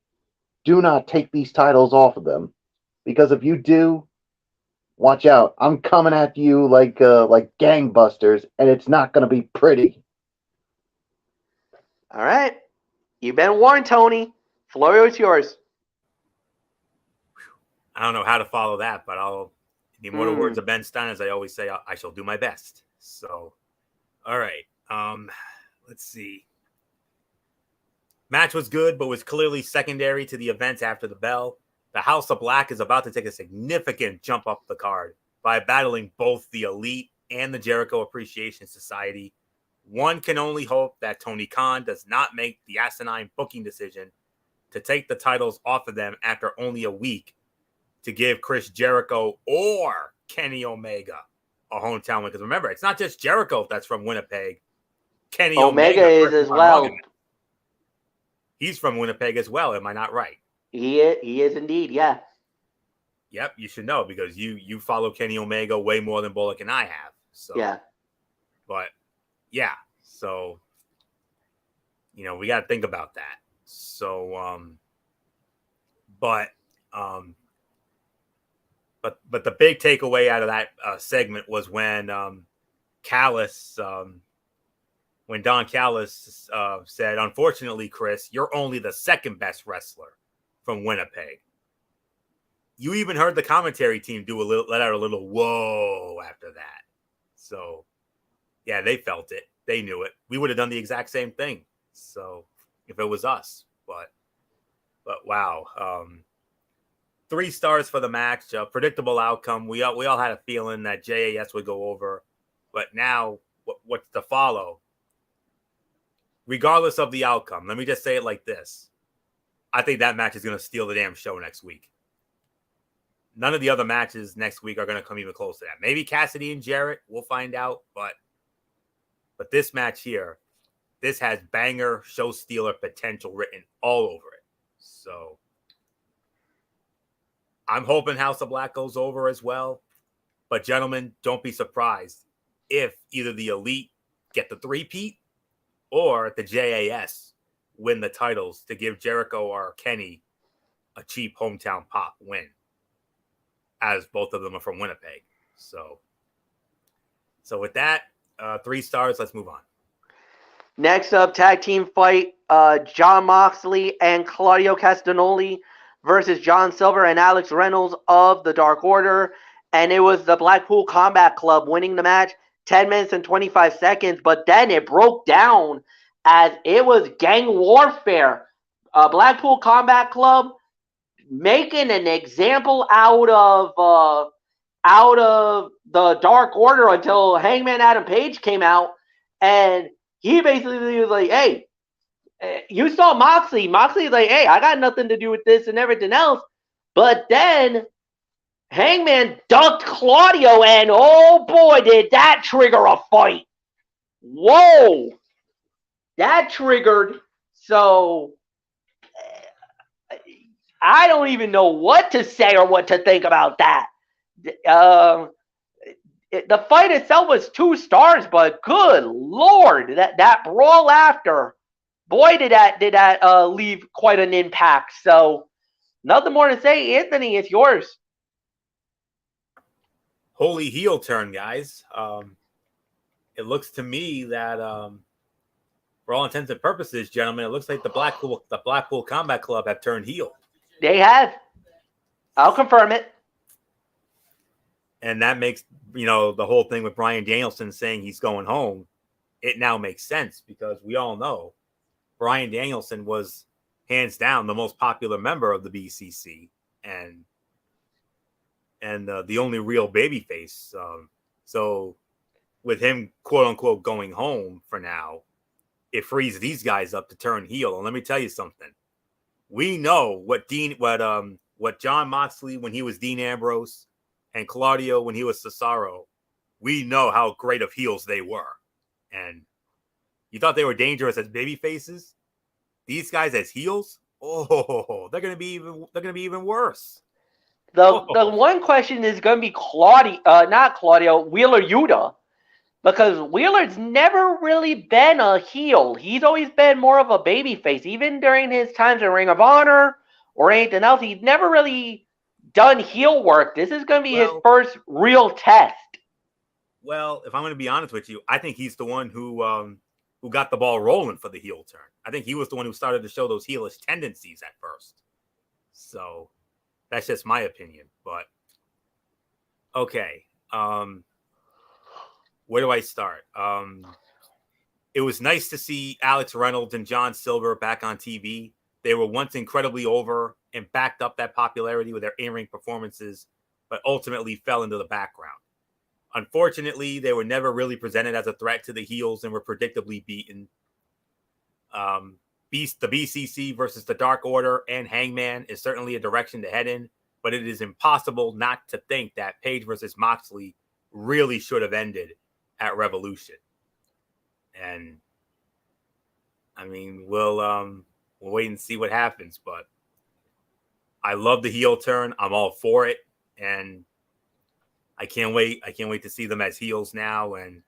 do not take these titles off of them, because if you do, watch out. I'm coming at you like gangbusters, and it's not going to be pretty. All right. You've been warned, Tony. Florio is yours. I don't know how to follow that, but I'll, in the immortal words of Ben Stein, as I always say, I shall do my best. So, all right. Let's see. Match was good, but was clearly secondary to the events after the bell. The House of Black is about to take a significant jump up the card by battling both the Elite and the Jericho Appreciation Society. One can only hope that Tony Khan does not make the asinine booking decision to take the titles off of them after only a week to give Chris Jericho or Kenny Omega a hometown win. Because remember, it's not just Jericho that's from Winnipeg. Kenny Omega is as well. He's from Winnipeg as well. Am I not right? He is indeed, yeah. Yep, you should know, because you follow Kenny Omega way more than Bullock and I have. So yeah. But yeah, so we got to think about that. So but the big takeaway out of that segment was when Callis when Don Callis said, "Unfortunately, Chris, you're only the second best wrestler from Winnipeg." You even heard the commentary team let out a little whoa after that. So, yeah, they felt it. They knew it. We would have done the exact same thing. So, if it was us, but wow, 3 stars for the match. Predictable outcome. We all had a feeling that JAS would go over, but now what's to follow? Regardless of the outcome, let me just say it like this. I think that match is going to steal the damn show next week. None of the other matches next week are going to come even close to that. Maybe Cassidy and Jarrett, we'll find out. But this match here, this has banger, show stealer potential written all over it. So I'm hoping House of Black goes over as well. But gentlemen, don't be surprised if either the Elite get the 3-peat or the JAS win the titles to give Jericho or Kenny a cheap hometown pop win, as both of them are from Winnipeg. So with that, 3 stars, let's move on. Next up, tag team fight, Jon Moxley and Claudio Castagnoli versus John Silver and Alex Reynolds of the Dark Order. And it was the Blackpool Combat Club winning the match 10 minutes and 25 seconds. But then it broke down as it was gang warfare. Blackpool Combat Club making an example out of the Dark Order until Hangman Adam Page came out, and he basically was like, "Hey, you saw Moxley. Moxley's like, hey, I got nothing to do with this and everything else." But then Hangman ducked Claudio, and oh boy, did that trigger a fight. Whoa. That triggered. So I don't even know what to say or what to think about that. The fight itself was 2 stars, but good Lord, that brawl after, boy, did that leave quite an impact. So nothing more to say. Anthony, it's yours. Holy heel turn, guys. It looks to me that for all intents and purposes, gentlemen, it looks like the Blackpool Combat Club have turned heel. They have. I'll confirm it. And that makes, the whole thing with Bryan Danielson saying he's going home, it now makes sense, because we all know Bryan Danielson was hands down the most popular member of the BCC and the only real babyface. So with him, quote unquote, going home for now, it frees these guys up to turn heel. And let me tell you something. We know what John Moxley when he was Dean Ambrose and Claudio when he was Cesaro. We know how great of heels they were. And you thought they were dangerous as baby faces? These guys as heels? Oh, they're gonna be even worse. The one question is gonna be Wheeler Yuta. Because Wheeler's never really been a heel. He's always been more of a babyface. Even during his times in Ring of Honor or anything else, he's never really done heel work. This is going to be his first real test. Well, if I'm going to be honest with you, I think he's the one who got the ball rolling for the heel turn. I think he was the one who started to show those heelish tendencies at first. So that's just my opinion. But okay. Where do I start? It was nice to see Alex Reynolds and John Silver back on TV. They were once incredibly over and backed up that popularity with their in-ring performances, but ultimately fell into the background. Unfortunately, they were never really presented as a threat to the heels and were predictably beaten. The BCC versus the Dark Order and Hangman is certainly a direction to head in, but it is impossible not to think that Page versus Moxley really should have ended at Revolution. And I mean, we'll wait and see what happens, but I love the heel turn. I'm all for it, and I can't wait to see them as heels now. And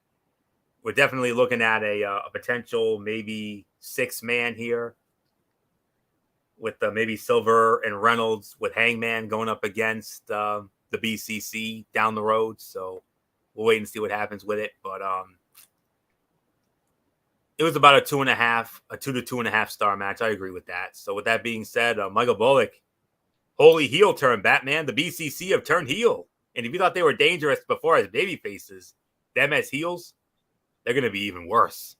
we're definitely looking at a potential maybe 6-man here with maybe Silver and Reynolds with Hangman going up against the BCC down the road. So we'll wait and see what happens with it. But it was about a 2 to 2.5 star match. I agree with that. So with that being said, Michael Bullock, holy heel turn, Batman. The BCC have turned heel. And if you thought they were dangerous before as baby faces, them as heels, they're going to be even worse.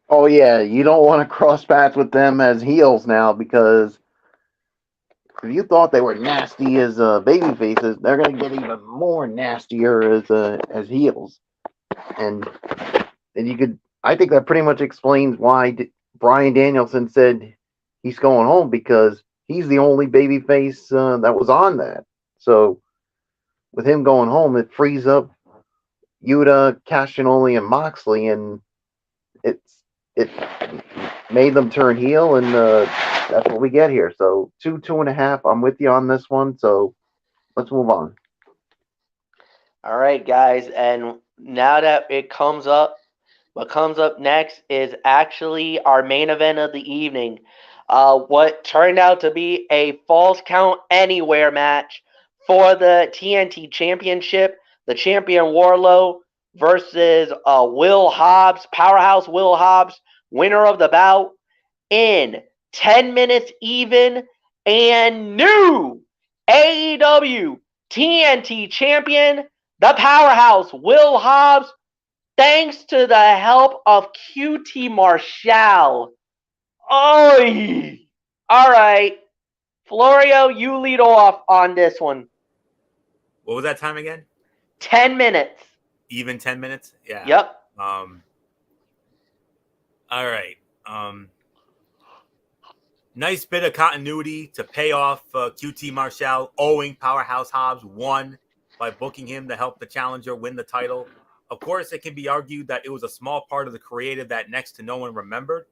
Oh, yeah. You don't want to cross paths with them as heels now, because if you thought they were nasty as baby faces, they're going to get even more nastier as heels. And I think that pretty much explains why Bryan Danielson said he's going home, because he's the only baby face that was on that. So with him going home, it frees up Yuta, Cashinoli, and Moxley, and it made them turn heel, and that's what we get here. So 2.5. I'm with you on this one. So let's move on. All right, guys, and now that it comes up, what comes up next is actually our main event of the evening. What turned out to be a Falls Count Anywhere match for the TNT Championship. The champion Wardlow versus Will Hobbs, Powerhouse Will Hobbs, winner of the bout in 10 minutes even, and new AEW TNT champion, the Powerhouse Will Hobbs, thanks to the help of QT Marshall. Oh, all right. Florio, you lead off on this one. What was that time again? 10 minutes. Even 10 minutes? Yeah. Yep. All right. Nice bit of continuity to pay off QT Marshall owing Powerhouse Hobbs won by booking him to help the challenger win the title. Of course, it can be argued that it was a small part of the creative that next to no one remembered,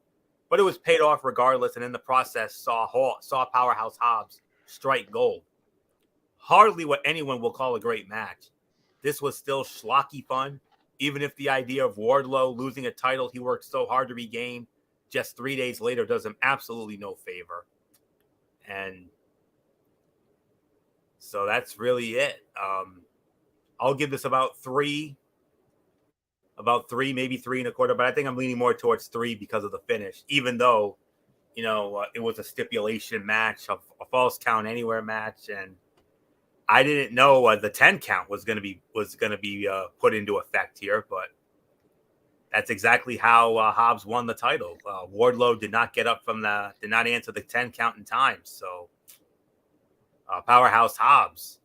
but it was paid off regardless, and in the process saw Powerhouse Hobbs strike gold. Hardly what anyone will call a great match. This was still schlocky fun, even if the idea of Wardlow losing a title he worked so hard to regain just 3 days later does him absolutely no favor. And so that's really it. I'll give this about three, maybe 3.25, but I think I'm leaning more towards 3 because of the finish, even though, it was a stipulation match, a false count anywhere match. And I didn't know the 10 count was going to be put into effect here, but that's exactly how Hobbs won the title. Wardlow did not answer the 10 count in time. So Powerhouse Hobbs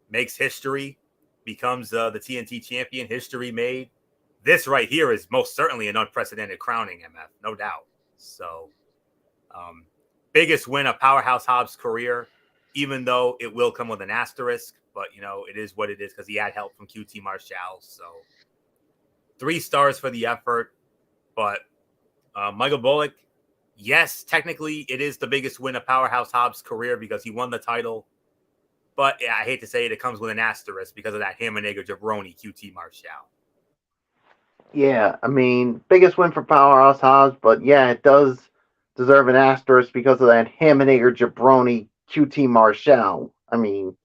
makes history, becomes the TNT champion. History made. This right here is most certainly an unprecedented crowning, MF, no doubt. So biggest win of Powerhouse Hobbs' career, even though it will come with an asterisk, but it is what it is because he had help from QT Marshall. So 3 stars for the effort. But Michael Bullock, yes, technically it is the biggest win of Powerhouse Hobbs' career because he won the title. But I hate to say it comes with an asterisk because of that Hammerneger jabroni QT Marshall. Yeah, I mean, biggest win for Powerhouse Hobbs, but yeah, it does deserve an asterisk because of that Hammerneger jabroni QT Marshall. I mean,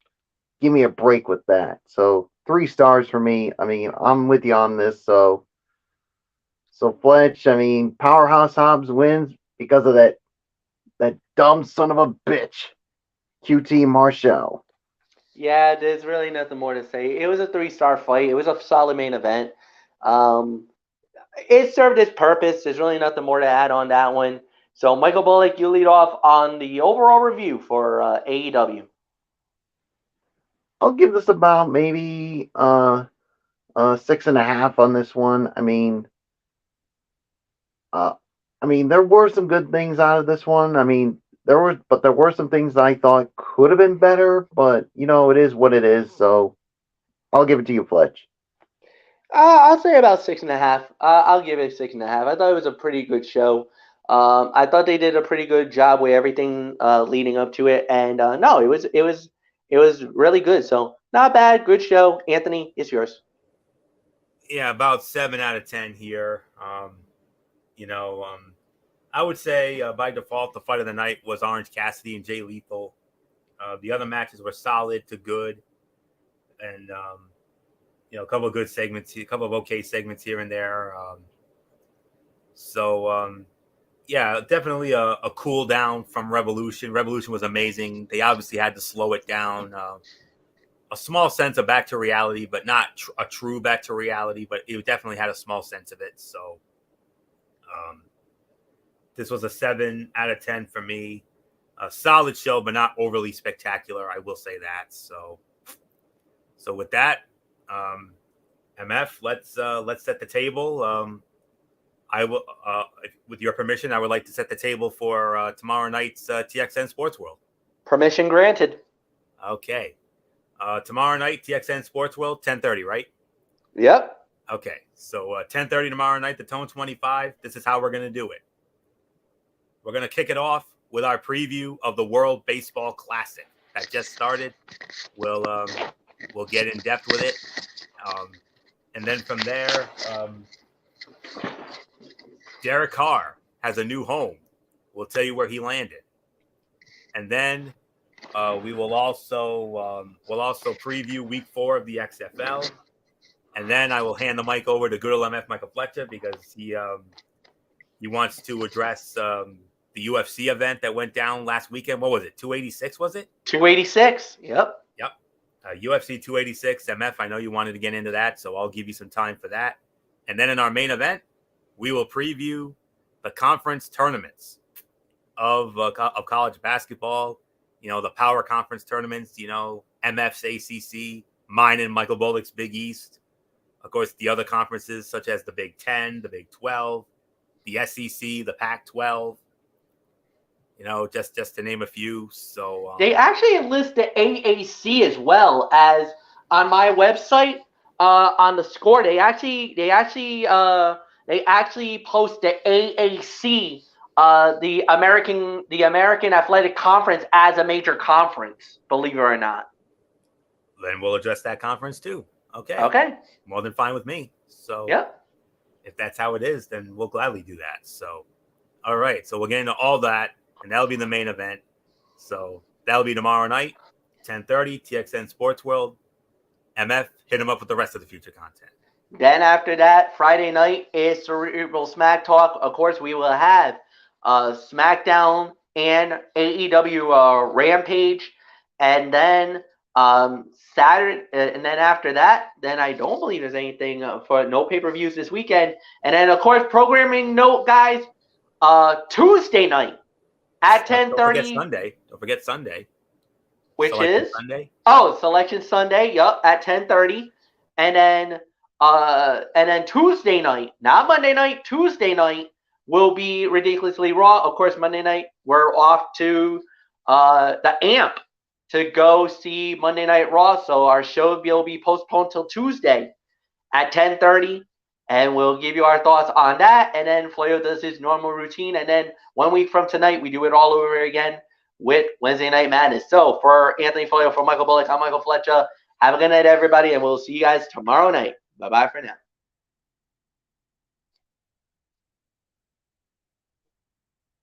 give me a break with that. So 3 stars for me. I mean, I'm with you on this. So Fletch, I mean, Powerhouse Hobbs wins because of that dumb son of a bitch, QT Marshall. Yeah, there's really nothing more to say. It was a 3-star fight. It was a solid main event. It served its purpose. There's really nothing more to add on that one. So, Michael Bullock, you lead off on the overall review for AEW. I'll give this about maybe 6.5 on this one. I mean, there were some good things out of this one. I mean, there were some things I thought could have been better, but it is what it is. So I'll give it to you, Fletch. I'll say about 6.5. I'll give it 6.5. I thought it was a pretty good show. I thought they did a pretty good job with everything leading up to it, and no, it was really good. So not bad, good show. Anthony, it's yours. Yeah, about 7 out of 10 here. I would say by default the fight of the night was Orange Cassidy and Jay Lethal. The other matches were solid to good, and a couple of good segments, a couple of okay segments here and there. Yeah, definitely a cool down from Revolution. Revolution was amazing. They obviously had to slow it down. A small sense of back to reality, but not a true back to reality, but it definitely had a small sense of it. So this was a 7 out of 10 for me. A solid show, but not overly spectacular. I will say that. So with that, MF, let's set the table. I will, with your permission, I would like to set the table for tomorrow night's TXN Sports World. Permission granted. Okay. Tomorrow night, TXN Sports World, 10:30, right? Yep. Okay. So 10:30 tomorrow night, the Tone 25. This is how we're going to do it. We're going to kick it off with our preview of the World Baseball Classic that just started. We'll get in depth with it. And then from there, Derek Carr has a new home. We'll tell you where he landed. And then we will also preview week 4 of the XFL. And then I will hand the mic over to good old MF Michael Fletcher because he wants to address the UFC event that went down last weekend. What was it? 286, was it? 286. Yep. UFC 286. MF, I know you wanted to get into that, so I'll give you some time for that. And then in our main event, we will preview the conference tournaments of college basketball. The power conference tournaments, MF's ACC, mine and Michael Bullock's Big East. Of course, the other conferences such as the Big 10, the Big 12, the SEC, the Pac-12, just to name a few. So they actually list the AAC as well as on my website on the score. They actually post the AAC, the American Athletic Conference, as a major conference. Believe it or not. Then we'll address that conference too. Okay. Okay. More than fine with me. So yep. If that's how it is, then we'll gladly do that. So, all right. So we'll get into all that, and that'll be the main event. So that'll be tomorrow night, 10:30, TXN Sports World. MF, hit him up with the rest of the future content. Then after that, Friday night is Cerebral Smack Talk. Of course, we will have SmackDown and AEW Rampage, and then Saturday, and then after that, then I don't believe there's anything for no pay-per-views this weekend. And then, of course, programming note, guys, Tuesday night at 10:30. Don't forget Sunday. Which Selection is Sunday. Oh, Selection Sunday. Yup, at 10:30, and then Tuesday night, not Monday night. Tuesday night will be Ridiculously Raw. Of course, Monday night we're off to the AMP to go see Monday Night Raw. So our show will be postponed till Tuesday at 10:30, and we'll give you our thoughts on that. And then Floyo does his normal routine, and then 1 week from tonight we do it all over again with Wednesday Night Madness. So for Anthony Floyo, for Michael Bullock, I'm Michael Fletcher. Have a good night, everybody, and we'll see you guys tomorrow night. Bye-bye for now.